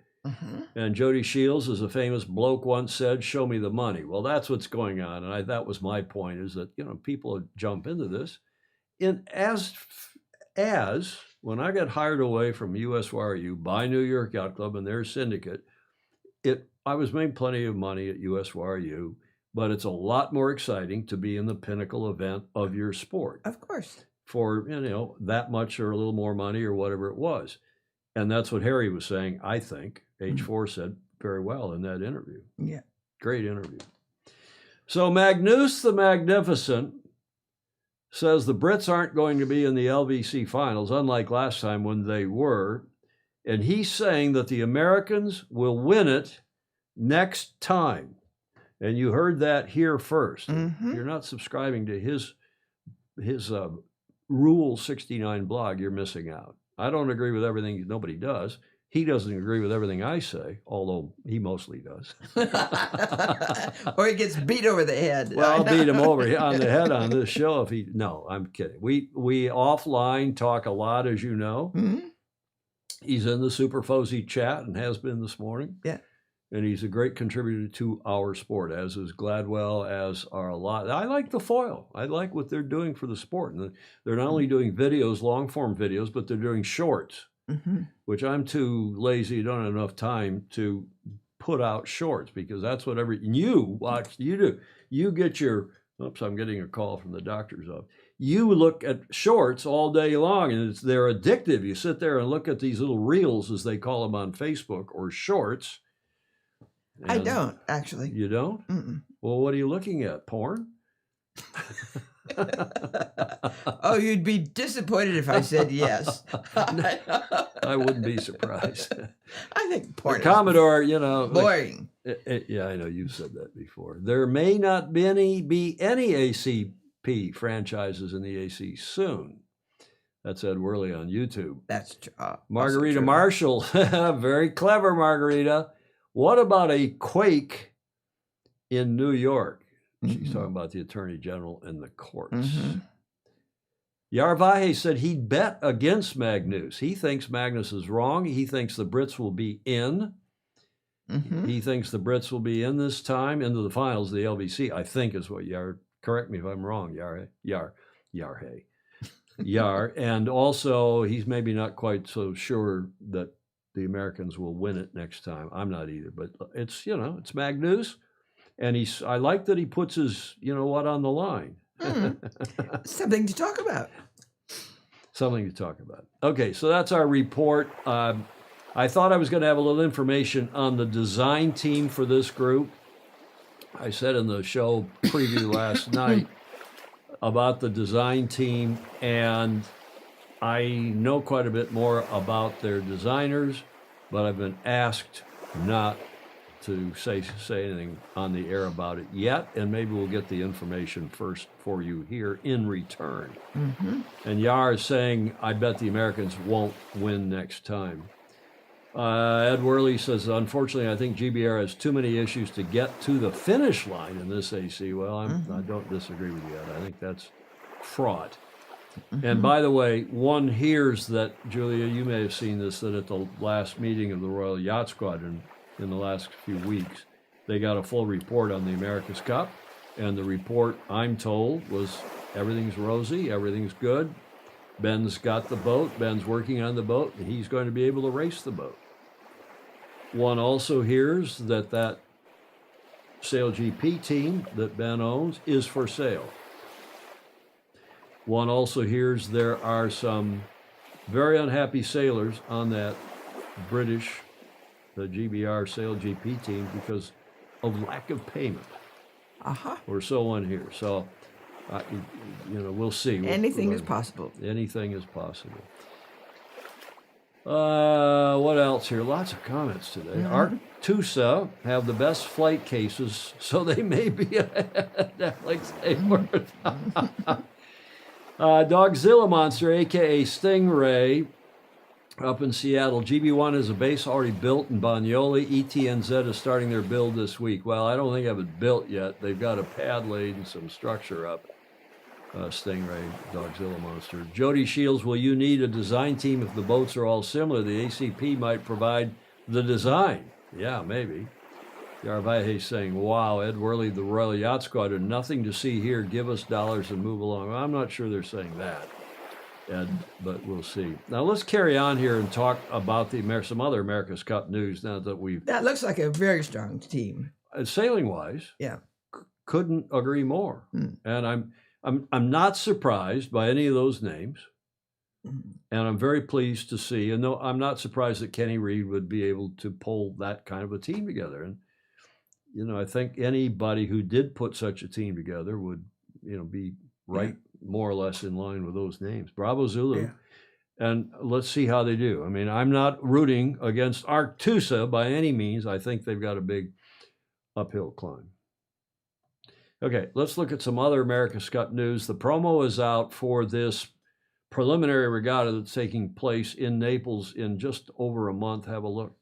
And Jody Shields, as a famous bloke once said, show me the money. Well, that's what's going on. And that was my point, is that, people jump into this. And as when I got hired away from USYRU by New York Yacht Club and their syndicate, I was making plenty of money at USYRU, but it's a lot more exciting to be in the pinnacle event of your sport. Of course. For, that much or a little more money or whatever it was. And that's what Harry was saying, I think. H4 said very well in that interview. Yeah. Great interview. So Magnus the Magnificent says the Brits aren't going to be in the LVC finals, unlike last time when they were. And he's saying that the Americans will win it next time. And you heard that here first. If you're not subscribing to his Rule 69 blog, you're missing out. I don't agree with everything. Nobody does. He doesn't agree with everything I say, although he mostly does. Or he gets beat over the head. Well, I'll beat him over on the head on this show if he... No, I'm kidding. We offline talk a lot, as you know. He's in the Super Fozzy chat and has been this morning. Yeah. And he's a great contributor to our sport, as is Gladwell, as are a lot. I like the foil. I like what they're doing for the sport. And they're not only doing videos, long-form videos, but they're doing shorts, which I'm too lazy, don't have enough time to put out shorts, because that's what you do. You get your, oops, I'm getting a call from the doctor's office. You look at shorts all day long, and they're addictive. You sit there and look at these little reels, as they call them on Facebook, or shorts. I don't, actually. You don't? Well, what are you looking at? Porn? Oh, you'd be disappointed if I said yes. I wouldn't be surprised. I think porn the Commodore, boring. Yeah, I know you've said that before. There may not be any ACP franchises in the AC soon. That's Ed Worley on YouTube. That's true. Margarita Marshall, very clever, Margarita. What about a quake in New York? She's talking about the Attorney General and the courts. Yarvahe said he'd bet against Magnus. He thinks Magnus is wrong. He thinks the Brits will be in. He thinks the Brits will be in this time into the finals of the LVC, I think is what correct me if I'm wrong, Yarhe. And also, he's maybe not quite so sure that the Americans will win it next time. I'm not either, but it's, it's Magnus. And I like that he puts his, on the line. Something to talk about. Something to talk about. Okay, so that's our report. I thought I was going to have a little information on the design team for this group. I said in the show preview last night about the design team, and I know quite a bit more about their designers, but I've been asked not to say anything on the air about it yet, and maybe we'll get the information first for you here in return. And Yar is saying, I bet the Americans won't win next time. Ed Worley says, unfortunately, I think GBR has too many issues to get to the finish line in this AC. Well, I don't disagree with you, Ed. I think that's fraught. And by the way, one hears that, Julia, you may have seen this, that at the last meeting of the Royal Yacht Squadron in the last few weeks, they got a full report on the America's Cup. And the report, I'm told, was everything's rosy, everything's good. Ben's got the boat, Ben's working on the boat, and he's going to be able to race the boat. One also hears that Sail GP team that Ben owns is for sale. One also hears there are some very unhappy sailors on that British, the GBR Sail GP team, because of lack of payment. Or so one here. So, we'll see. Anything is possible. Anything is possible. What else here? Lots of comments today. Arctusa have the best flight cases, so they may be ahead. Alex Hayworth. Dogzilla Monster, a.k.a. Stingray, up in Seattle. GB1 is a base already built in Banyoli. ETNZ is starting their build this week. Well, I don't think I have it built yet. They've got a pad laid and some structure up. Stingray, Dogzilla Monster. Jody Shields, will you need a design team if the boats are all similar? The ACP might provide the design. Yeah, maybe. Yarvaihe saying, wow, Ed Worley, the Royal Yacht Squadron, nothing to see here. Give us dollars and move along. Well, I'm not sure they're saying that, Ed, but we'll see. Now let's carry on here and talk about some other America's Cup news now that we've... That looks like a very strong team. Sailing-wise, yeah, couldn't agree more. And I'm not surprised by any of those names. And I'm very pleased to see, and no, I'm not surprised that Kenny Reed would be able to pull that kind of a team together. And, you know, I think anybody who did put such a team together would, you know, be right more or less in line with those names. Bravo Zulu. Yeah. And let's see how they do. I mean, I'm not rooting against Arctusa by any means. I think they've got a big uphill climb. Okay, let's look at some other America's Cup news. The promo is out for this preliminary regatta that's taking place in Naples in just over a month. Have a look.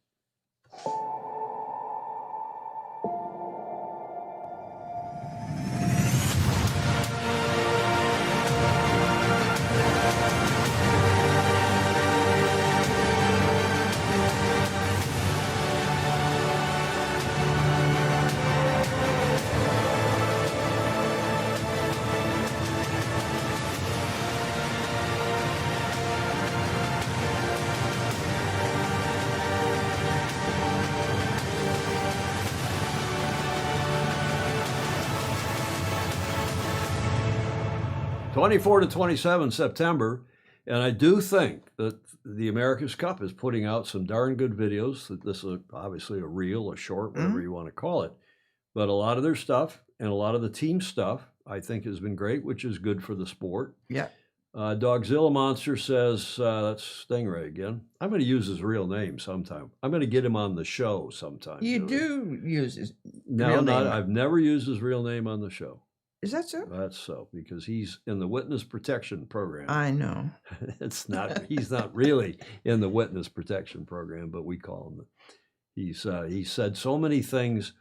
24 to 27 September, and I do think that the America's Cup is putting out some darn good videos. That this is obviously a reel, a short, whatever you want to call it, but a lot of their stuff and a lot of the team stuff I think has been great, which is good for the sport. Yeah. Dogzilla Monster says, that's Stingray again. I'm going to use his real name sometime. I'm going to get him on the show sometime. You do use his No, real name. I've never used his real name on the show. Is that so? That's so, because he's in the witness protection program. I know. It's not, he's not really in the witness protection program, but we call him. He said so many things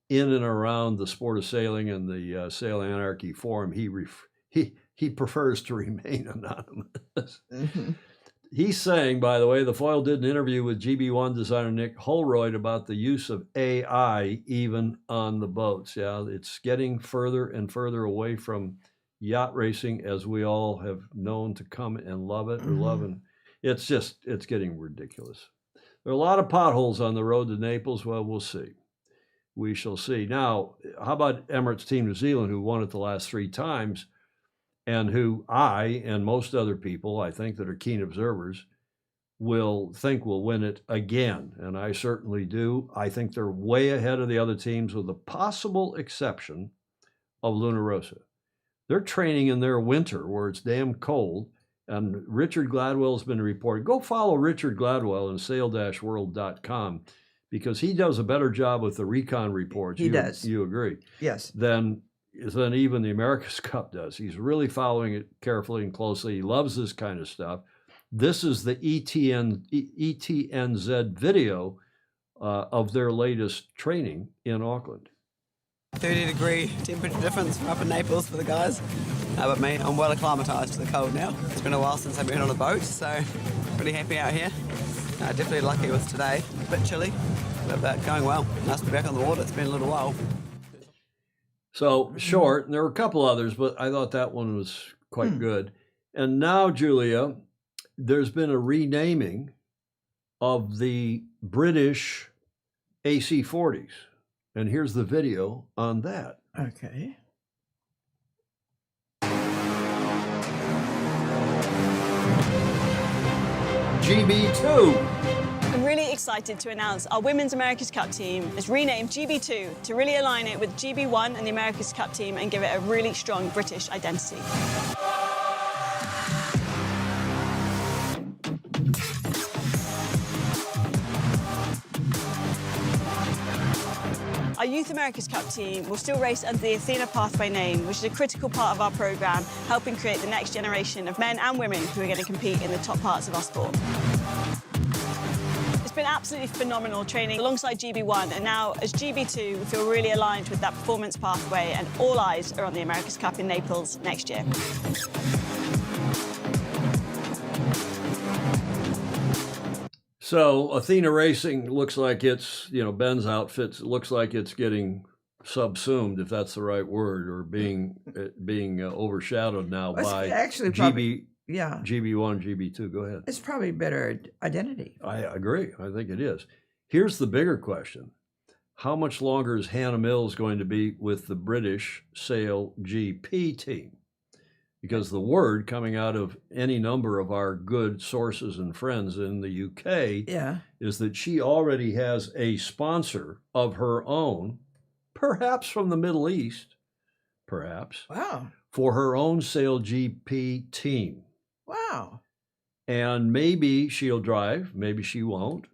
in and around the sport of sailing and the Sail Anarchy forum. He prefers to remain anonymous. He's saying, by the way, the Foil did an interview with GB1 designer Nick Holroyd about the use of AI even on the boats. Yeah, it's getting further and further away from yacht racing, as we all have known to come and love it or love. And it's getting ridiculous. There are a lot of potholes on the road to Naples. Well, we'll see. We shall see. Now, how about Emirates Team New Zealand, who won it the last 3 times? And who I and most other people, I think, that are keen observers, will win it again. And I certainly do. I think they're way ahead of the other teams, with the possible exception of Luna Rossa. They're training in their winter where it's damn cold. And Richard Gladwell has been reported. Go follow Richard Gladwell on sail-world.com, because he does a better job with the recon reports. He does. You agree? Yes. Than even the America's Cup does. He's really following it carefully and closely. He loves this kind of stuff. This is the ETNZ video of their latest training in Auckland. 30-degree temperature difference from up in Naples for the guys. But me, I'm well acclimatised to the cold now. It's been a while since I've been on a boat, so pretty happy out here. Definitely lucky with today. A bit chilly, but going well. Nice to be back on the water. It's been a little while. So short, and there were a couple others, but I thought that one was quite good. And now, Julia, there's been a renaming of the British AC40s. And here's the video on that. Okay. GB2. I'm really excited to announce our Women's America's Cup team is renamed GB2 to really align it with GB1 and the America's Cup team and give it a really strong British identity. Our Youth America's Cup team will still race under the Athena Pathway name, which is a critical part of our programme, helping create the next generation of men and women who are going to compete in the top parts of our sport. been absolutely phenomenal training alongside GB1, and now as GB2, we feel really aligned with that performance pathway, and all eyes are on the America's Cup in Naples next year. So Athena Racing looks like it's, Ben's outfits, it looks like it's getting subsumed, if that's the right word, or being overshadowed now Well, it's by actually probably- yeah. GB1, GB2. Go ahead. It's probably better identity. I agree. I think it is. Here's the bigger question. How much longer is Hannah Mills going to be with the British Sail GP team? Because the word coming out of any number of our good sources and friends in the UK is that she already has a sponsor of her own, perhaps from the Middle East, perhaps. Wow. For her own Sail GP team. Wow. And maybe she'll drive, maybe she won't.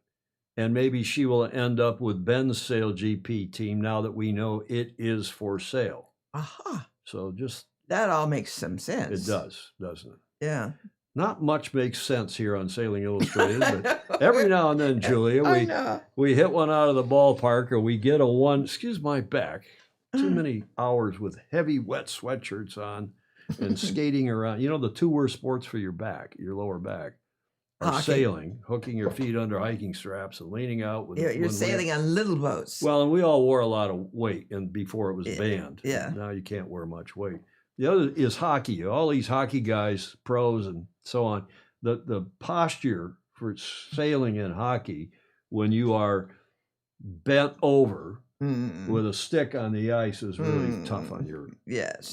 And maybe she will end up with Ben's Sail GP team now that we know it is for sale. Aha. So just... That all makes some sense. It does, doesn't it? Yeah. Not much makes sense here on Sailing Illustrated, but every now and then, Julia, we hit one out of the ballpark, or we get a one, excuse my back, too many hours with heavy wet sweatshirts on and skating around. The two worst sports for your back, your lower back, are Hockey. Sailing, hooking your feet under hiking straps and leaning out. You're sailing on little boats. Well, and we all wore a lot of weight and before it was banned. Yeah. Now you can't wear much weight. The other is hockey. All these hockey guys, pros and so on, the posture for sailing in hockey when you are bent over with a stick on the ice is really tough on your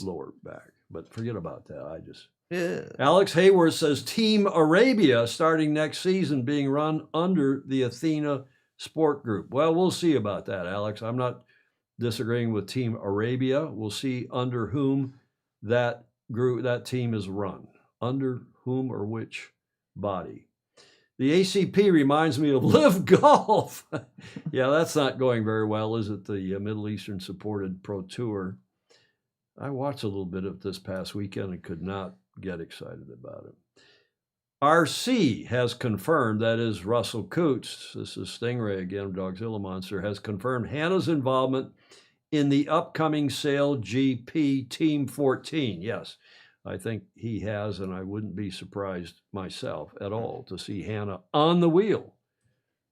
lower back. But forget about that. Alex Hayworth says Team Arabia starting next season being run under the Athena Sport Group. Well, we'll see about that, Alex. I'm not disagreeing with Team Arabia. We'll see under whom that team is run, under whom or which body. The ACP reminds me of Live Golf. Yeah, that's not going very well, is it? The Middle Eastern supported Pro Tour. I watched a little bit of this past weekend and could not get excited about it. RC has confirmed, that is Russell Coots, this is Stingray again, Dogzilla Monster, has confirmed Hannah's involvement in the upcoming Sail GP Team 14. Yes, I think he has, and I wouldn't be surprised myself at all to see Hannah on the wheel.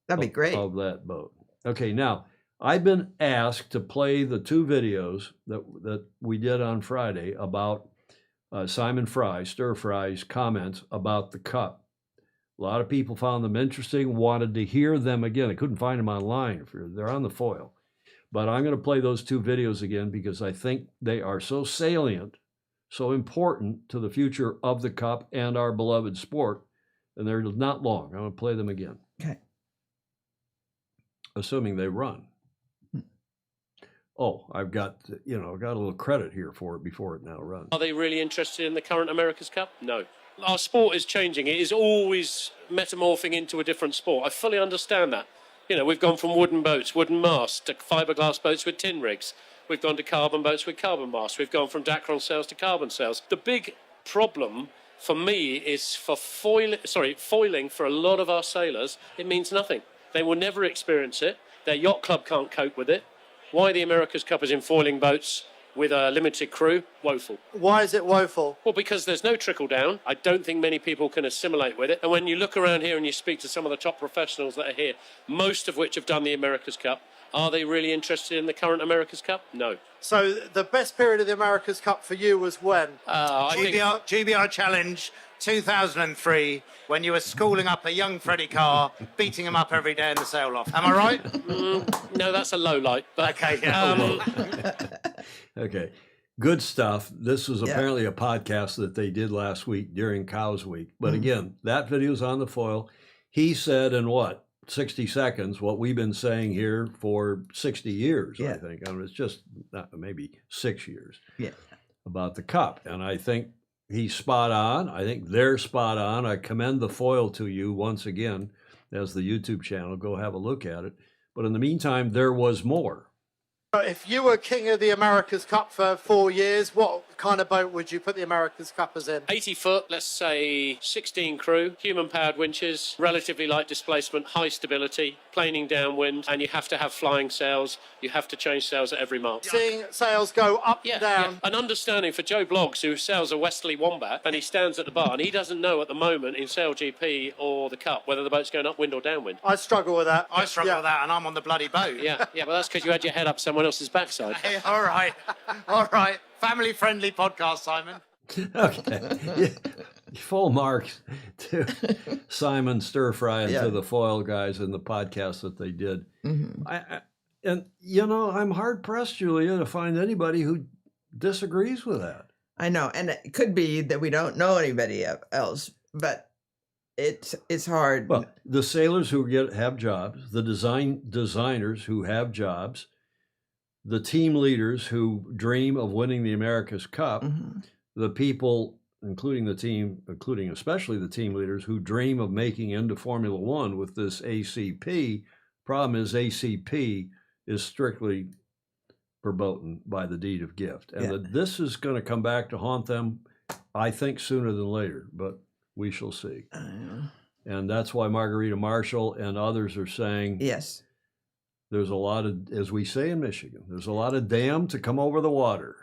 That'd be great. Of that boat. Okay, now, I've been asked to play the two videos that we did on Friday about Simon Fry, Stir Fry's comments about the Cup. A lot of people found them interesting, wanted to hear them again. I couldn't find them online. They're on the foil. But I'm going to play those two videos again because I think they are so salient, so important to the future of the Cup and our beloved sport. And they're not long. I'm going to play them again. Okay. Assuming they run. Oh, I've got a little credit here for it before it now runs. Are they really interested in the current America's Cup? No. Our sport is changing. It is always metamorphing into a different sport. I fully understand that. We've gone from wooden boats, wooden masts, to fiberglass boats with tin rigs. We've gone to carbon boats with carbon masts. We've gone from Dacron sails to carbon sails. The big problem for me is for foiling for a lot of our sailors. It means nothing. They will never experience it. Their yacht club can't cope with it. Why the America's Cup is in foiling boats with a limited crew, woeful. Why is it woeful? Well, because there's no trickle down. I don't think many people can assimilate with it. And when you look around here and you speak to some of the top professionals that are here, most of which have done the America's Cup, are they really interested in the current America's Cup? No. So the best period of the America's Cup for you was when? GBR Challenge 2003, when you were schooling up a young Freddie Carr, beating him up every day in the sail loft. Am I right? No, that's a low light. But, okay, yeah. Okay, good stuff. This was apparently a podcast that they did last week during Cows Week. But again, that video's on the foil. He said in 60 seconds, what we've been saying here for 60 years, I think. It's just maybe 6 years about the Cup. And I think he's spot on. I think they're spot on. I commend the foil to you once again as the YouTube channel. Go have a look at it. But in the meantime, there was more. If you were king of the America's Cup for 4 years, what kind of boat would you put the America's Cuppers in? 80 foot, let's say 16 crew, human powered winches, relatively light displacement, high stability, planing downwind, and you have to have flying sails. You have to change sails at every mark. Seeing sails go up and down. An understanding for Joe Bloggs, who sails a Westerly Wombat, and he stands at the bar, and he doesn't know at the moment in Sail GP or the Cup whether the boat's going upwind or downwind. I struggle with that. I struggle with that, and I'm on the bloody boat. Yeah, but that's because you had your head up someone else's backside. Hey, all right. Family-friendly podcast, Simon. Okay. Full marks to Simon Stir Fry and to the foil guys in the podcast that they did. And, I'm hard-pressed, Julia, to find anybody who disagrees with that. I know, and it could be that we don't know anybody else, but it's hard. Well, the sailors who have jobs, the designers who have jobs, the team leaders who dream of winning the America's Cup, the people, including especially the team leaders who dream of making into Formula One with this ACP. Problem is ACP is strictly verboten by the deed of gift. And this is going to come back to haunt them, I think, sooner than later, but we shall see. And that's why Margarita Marshall and others are saying, yes, there's a lot of, as we say in Michigan, there's a lot of dam to come over the water.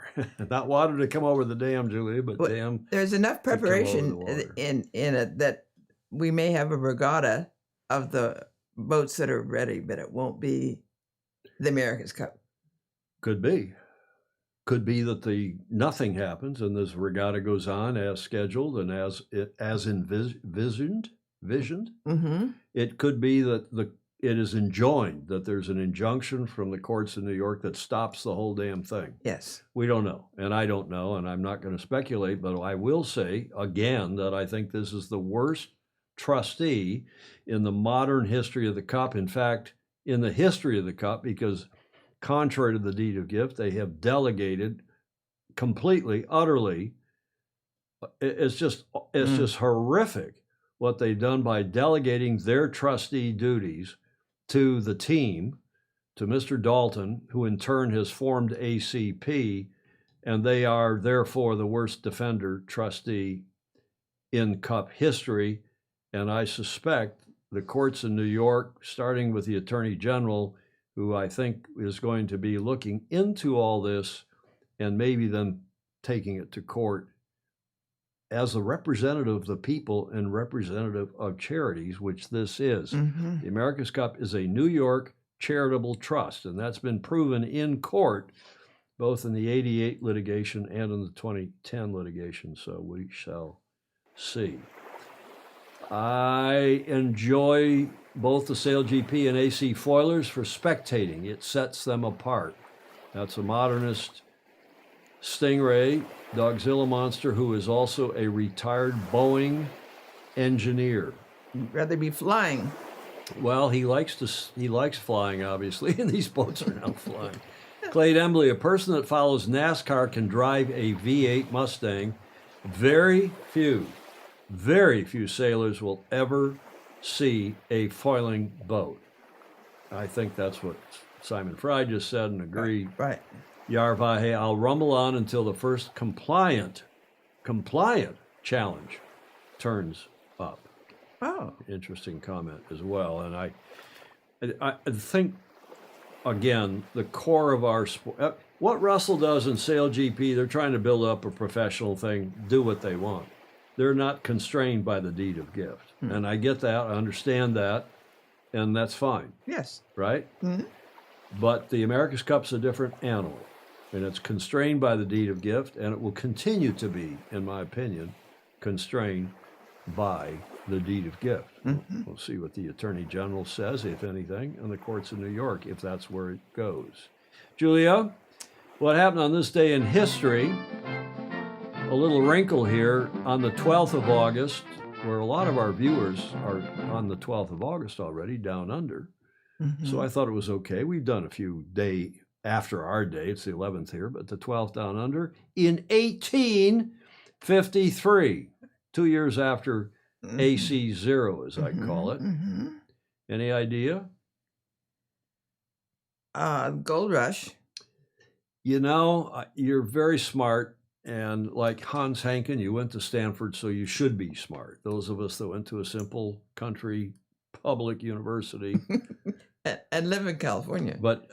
Not water to come over the dam, Julia, but dam. There's enough preparation in it that we may have a regatta of the boats that are ready, but it won't be the America's Cup. Could be. Could be that nothing happens and this regatta goes on as scheduled and as envisioned. It could be that it is enjoined, that there's an injunction from the courts in New York that stops the whole damn thing. Yes. We don't know, and I don't know, and I'm not going to speculate, but I will say again that I think this is the worst trustee in the modern history of the Cup. In fact, in the history of the Cup, because contrary to the deed of gift, they have delegated completely, utterly. It's just horrific what they've done by delegating their trustee duties to the team, to Mr. Dalton, who in turn has formed ACP, and they are therefore the worst defender trustee in Cup history. And I suspect the courts in New York, starting with the Attorney General, who I think is going to be looking into all this and maybe then taking it to court as a representative of the people and representative of charities, which this is. The America's Cup is a New York charitable trust, and that's been proven in court, both in the 88 litigation and in the 2010 litigation, so we shall see. I enjoy both the Sail GP and AC foilers for spectating. It sets them apart. That's a modernist Stingray, Dogzilla Monster, who is also a retired Boeing engineer. You'd rather be flying. Well, he likes flying, obviously, and these boats are now flying. Clay Embley, a person that follows NASCAR can drive a V8 Mustang. Very few sailors will ever see a foiling boat. I think that's what Simon Fry just said and agree. Right. Yarvahe, I'll rumble on until the first compliant challenge turns up. Oh. Interesting comment as well. And I think, again, the core of our sport, what Russell does in Sail GP, they're trying to build up a professional thing, do what they want. They're not constrained by the deed of gift. And I get that, I understand that, and that's fine. Yes. Right? But the America's Cup's a different animal. And it's constrained by the deed of gift, and it will continue to be, in my opinion, constrained by the deed of gift. We'll see what the Attorney General says, if anything, and the courts in New York, if that's where it goes. Julia, what happened on this day in history? A little wrinkle here on the 12th of August, where a lot of our viewers are on the 12th of August already, down under. So I thought it was okay. We've done a few days after our day, it's the 11th here, but the 12th down under, in 1853, 2 years after AC0, as I call it. Any idea? Gold Rush. You know, you're very smart. And like Hans Hanken, you went to Stanford, so you should be smart. Those of us that went to a simple country public university. And live in California. But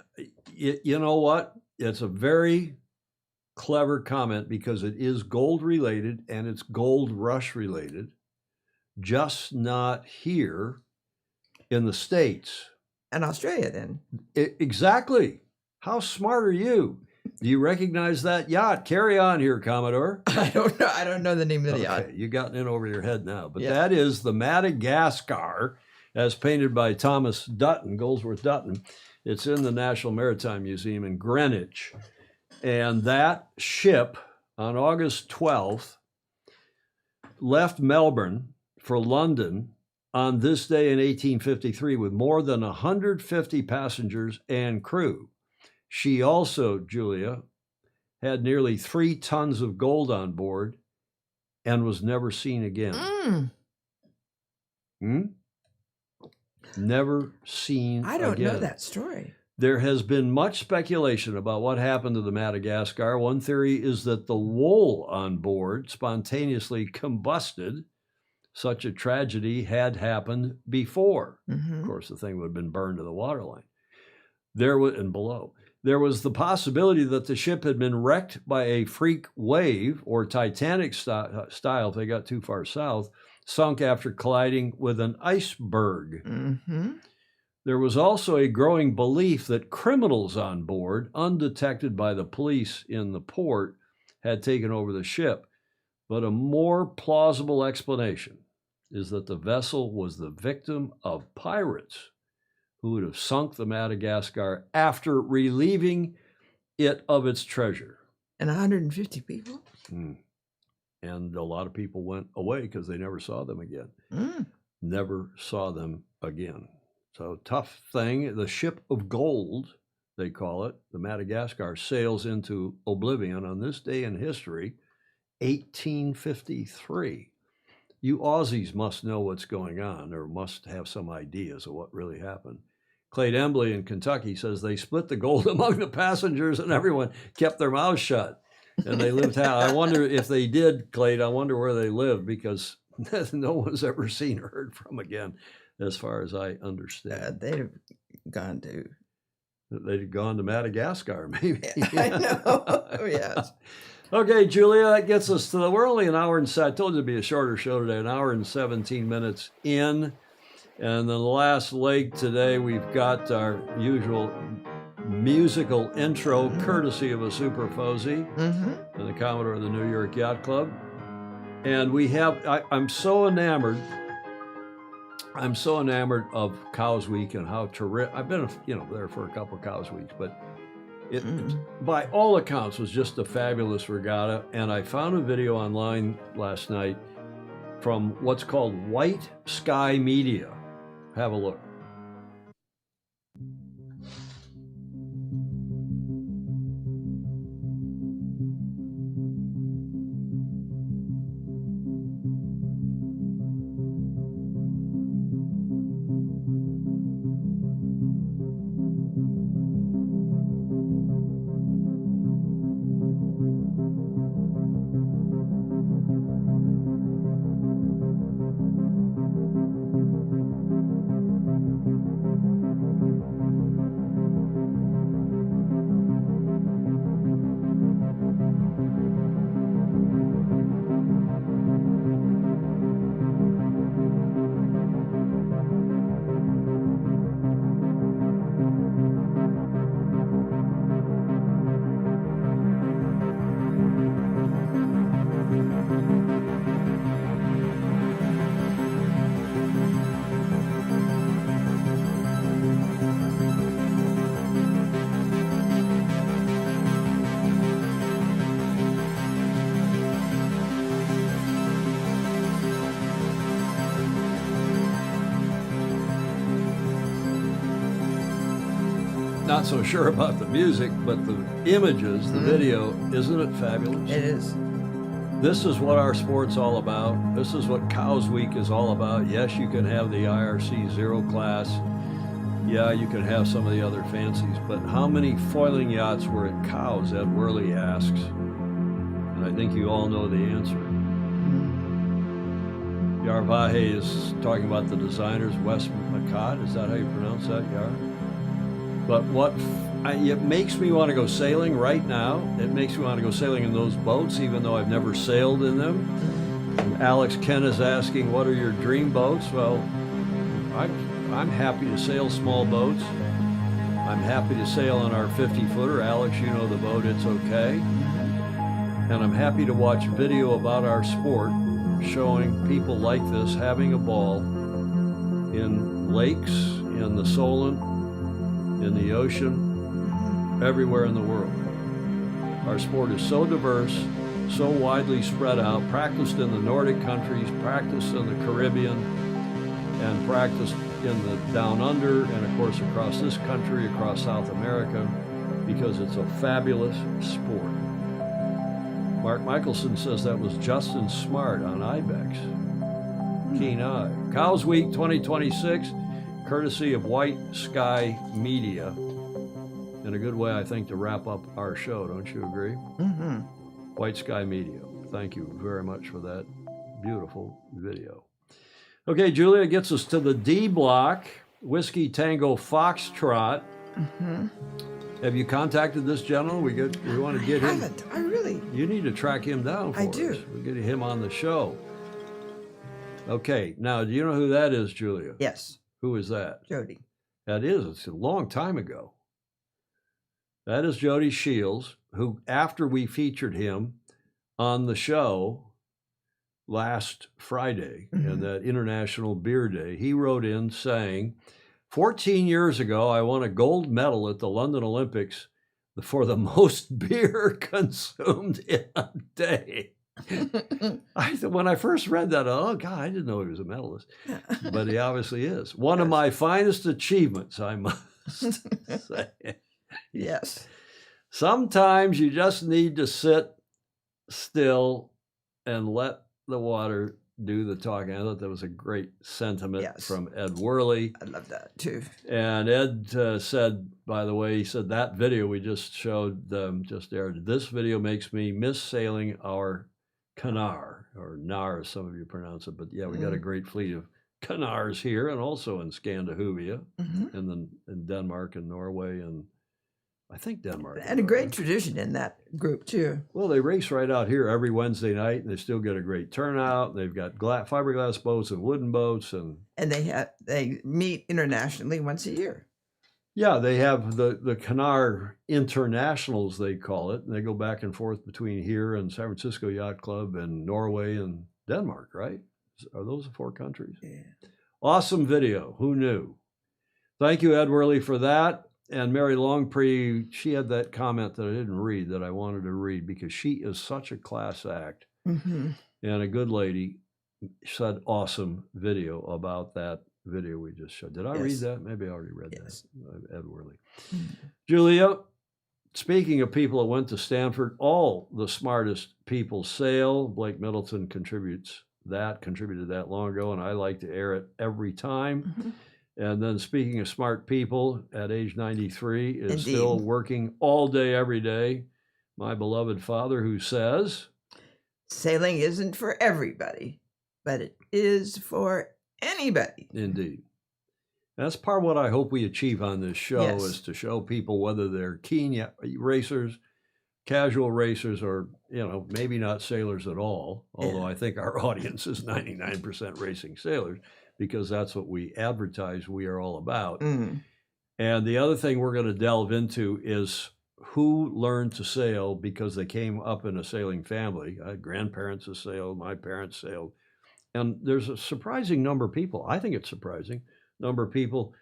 you know what? It's a very clever comment because it is gold related and it's gold rush related, just not here in the States. And Australia then. Exactly. How smart are you? Do you recognize that yacht? Carry on here, Commodore. I don't know. I don't know the name of the yacht. You gotten in over your head now. But that is the Madagascar, as painted by Thomas Dutton, Goldsworth Dutton. It's in the National Maritime Museum in Greenwich. And that ship, on August 12th, left Melbourne for London on this day in 1853 with more than 150 passengers and crew. She also, Julia, had nearly 3 tons of gold on board and was never seen again. Never seen again. I don't know that story. There has been much speculation about what happened to the Madagascar. One theory is that the wool on board spontaneously combusted. Such a tragedy had happened before. Of course, the thing would have been burned to the waterline. And below. There was the possibility that the ship had been wrecked by a freak wave or Titanic style, if they got too far south, sunk after colliding with an iceberg. There was also a growing belief that criminals on board, undetected by the police in the port, had taken over the ship. But a more plausible explanation is that the vessel was the victim of pirates who would have sunk the Madagascar after relieving it of its treasure. And 150 people? And a lot of people went away because they never saw them again. Never saw them again. So tough thing. The ship of gold, they call it, the Madagascar, sails into oblivion on this day in history, 1853. You Aussies must know what's going on or must have some ideas of what really happened. Clayt Embley in Kentucky says they split the gold among the passengers and everyone kept their mouths shut. And they lived happy. I wonder if they did, Clayt, I wonder where they lived because no one's ever seen or heard from again, as far as I understand. They'd have gone to Madagascar, maybe. I know. Yes. Okay, Julia, that gets us to we're only an hour and I told you it'd be a shorter show today, an hour and 17 minutes in. And the last leg today, we've got our usual musical intro, courtesy of a Super Fozy and the Commodore of the New York Yacht Club. And we have, I'm so enamored of Cows Week and how terrific. I've been, there for a couple of Cows Weeks, but it, by all accounts, was just a fabulous regatta. And I found a video online last night from what's called White Sky Media. Have a look. Not so sure about the music, but the images, the video, isn't it fabulous? It is. This is what our sport's all about. This is what Cows Week is all about. Yes, you can have the IRC Zero class, Yeah, you can have some of the other fancies, but how many foiling yachts were at Cowes? Ed Worley asks. And I think you all know the answer. Yar Vahe is talking about the designers, Wes McCott. Is that how you pronounce that, Yar? But it makes me want to go sailing right now. It makes me want to go sailing in those boats, even though I've never sailed in them. And Alex Ken is asking, what are your dream boats? Well, I'm happy to sail small boats. I'm happy to sail on our 50-footer. Alex, you know the boat, it's okay. And I'm happy to watch video about our sport showing people like this having a ball in lakes, in the Solent, in the ocean, everywhere in the world. Our sport is so diverse, so widely spread out, practiced in the Nordic countries, practiced in the Caribbean, and practiced in the down under, and of course across this country, across South America, because it's a fabulous sport. Mark Michelson says that was Justin Smart on Ibex. Keen eye. Cows Week 2026, courtesy of White Sky Media. In a good way, I think, to wrap up our show. Don't you agree? Mm-hmm. White Sky Media. Thank you very much for that beautiful video. Okay, Julia gets us to the D block, Whiskey Tango Foxtrot. Mm-hmm. Have you contacted this gentleman? We want to get him. I haven't. I really. You need to track him down for us. I do. We'll get him on the show. Okay, now, do you know who that is, Julia? Yes. Who is that? Jody. That is. It's a long time ago. That is Jody Shields, who, after we featured him on the show last Friday, and that International Beer Day, he wrote in saying, 14 years ago, I won a gold medal at the London Olympics for the most beer consumed in a day. When I first read that, oh, God, I didn't know he was a medalist. But he obviously is. One of my finest achievements, I must say. Yes. Sometimes you just need to sit still and let the water do the talking. I thought that was a great sentiment from Ed Worley. I love that too. And Ed said, by the way, he said that video we just showed just aired. This video makes me miss sailing our Canar, or Nar, as some of you pronounce it. But yeah, we got a great fleet of Canars here, and also in Scandinavia, and then in Denmark and Norway, and I think Denmark. And a great tradition in that group too. Well, they race right out here every Wednesday night, and they still get a great turnout. They've got fiberglass boats and wooden boats, and they meet internationally once a year. Yeah, they have the Canar Internationals, they call it, and they go back and forth between here and San Francisco Yacht Club and Norway and Denmark, right? Are those the four countries? Yeah. Awesome video. Who knew? Thank you, Ed Worley, for that. And Mary Longpree, she had that comment that I didn't read that I wanted to read because she is such a class act and a good lady. She said awesome video about that video we just showed. Did I read that? Maybe I already read that. Ed Worley. Julia, speaking of people that went to Stanford, all the smartest people sail. Blake Middleton contributed that long ago, and I like to air it every time. And then speaking of smart people, at age 93, is still working all day, every day. My beloved father, who says, sailing isn't for everybody, but it is for anybody. Indeed. That's part of what I hope we achieve on this show, is to show people, whether they're keen racers, casual racers, or, maybe not sailors at all, although I think our audience is 99% racing sailors, because that's what we advertise we are all about. And the other thing we're going to delve into is who learned to sail because they came up in a sailing family. Grandparents have sailed, my parents sailed. And there's a surprising number of people, I think it's surprising, number of people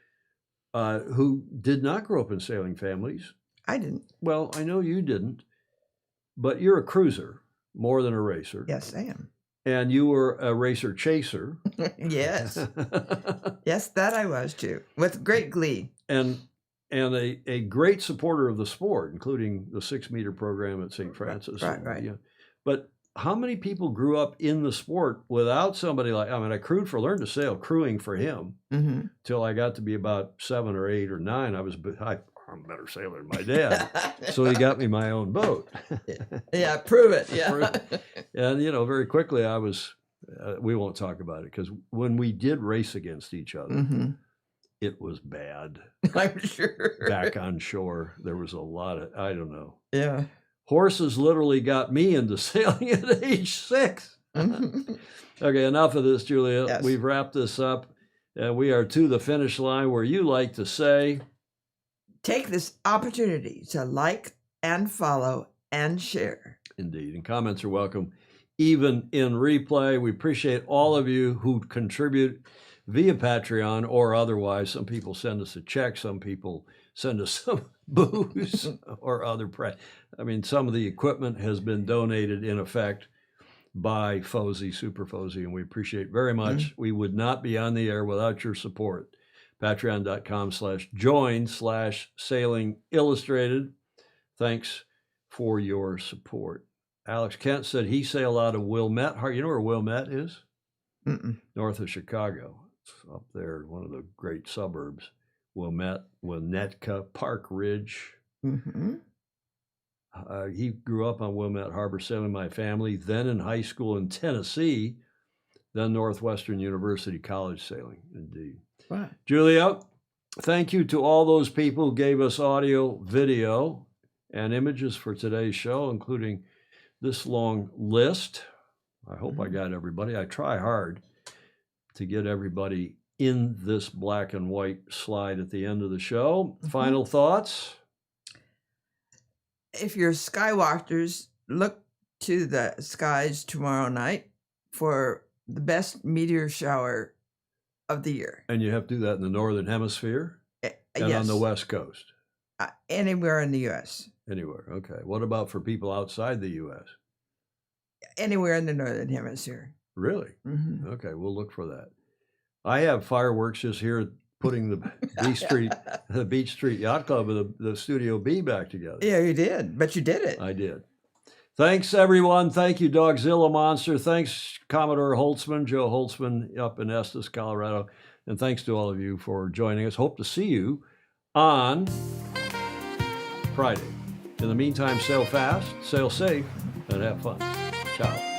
who did not grow up in sailing families. I didn't. Well, I know you didn't, but you're a cruiser more than a racer. Yes, I am. And you were a racer chaser. Yes. Yes, that I was too, with great glee. And a great supporter of the sport, including the 6-meter program at St. Francis. Right. Yeah. But how many people grew up in the sport without somebody like, I mean, I learned to sail crewing for him till I got to be about 7 or 8 or 9. I'm a better sailor than my dad. So he got me my own boat. Yeah, prove it. Yeah. And, very quickly I was, we won't talk about it because when we did race against each other, it was bad. I'm sure. Back on shore, there was a lot of, I don't know. Yeah. Horses literally got me into sailing at age 6. Okay, enough of this, Julia. Yes. We've wrapped this up. We are to the finish line where you like to say, take this opportunity to like and follow and share. Indeed. And comments are welcome, even in replay. We appreciate all of you who contribute via Patreon or otherwise. Some people send us a check. Some people send us some booze or other some of the equipment has been donated in effect by Fozy, Super Fozy, and we appreciate very much. We would not be on the air without your support. Patreon.com/join/Sailing Illustrated. Thanks for your support. Alex Kent said he sailed out of Wilmette. You know where Wilmette is? North of Chicago. It's up there, one of the great suburbs. Wilmette, Winnetka, Park Ridge. He grew up on Wilmette Harbor sailing with my family, then in high school in Tennessee, then Northwestern University College sailing, indeed. Wow. Julia, thank you to all those people who gave us audio, video, and images for today's show, including this long list. I hope I got everybody. I try hard to get everybody in this black and white slide at the end of the show. Final thoughts? If you're skywalkers, look to the skies tomorrow night for the best meteor shower of the year. And you have to do that in the Northern Hemisphere and on the West Coast? Anywhere in the U.S. Anywhere, okay. What about for people outside the U.S.? Anywhere in the Northern Hemisphere. Really? Okay, we'll look for that. I have fireworks just here putting the Beach Street Yacht Club with the Studio B back together. Yeah, you did, but you did it. I did. Thanks, everyone. Thank you, Dogzilla Monster. Thanks, Commodore Holtzman, Joe Holtzman up in Estes, Colorado. And thanks to all of you for joining us. Hope to see you on Friday. In the meantime, sail fast, sail safe, and have fun. Ciao.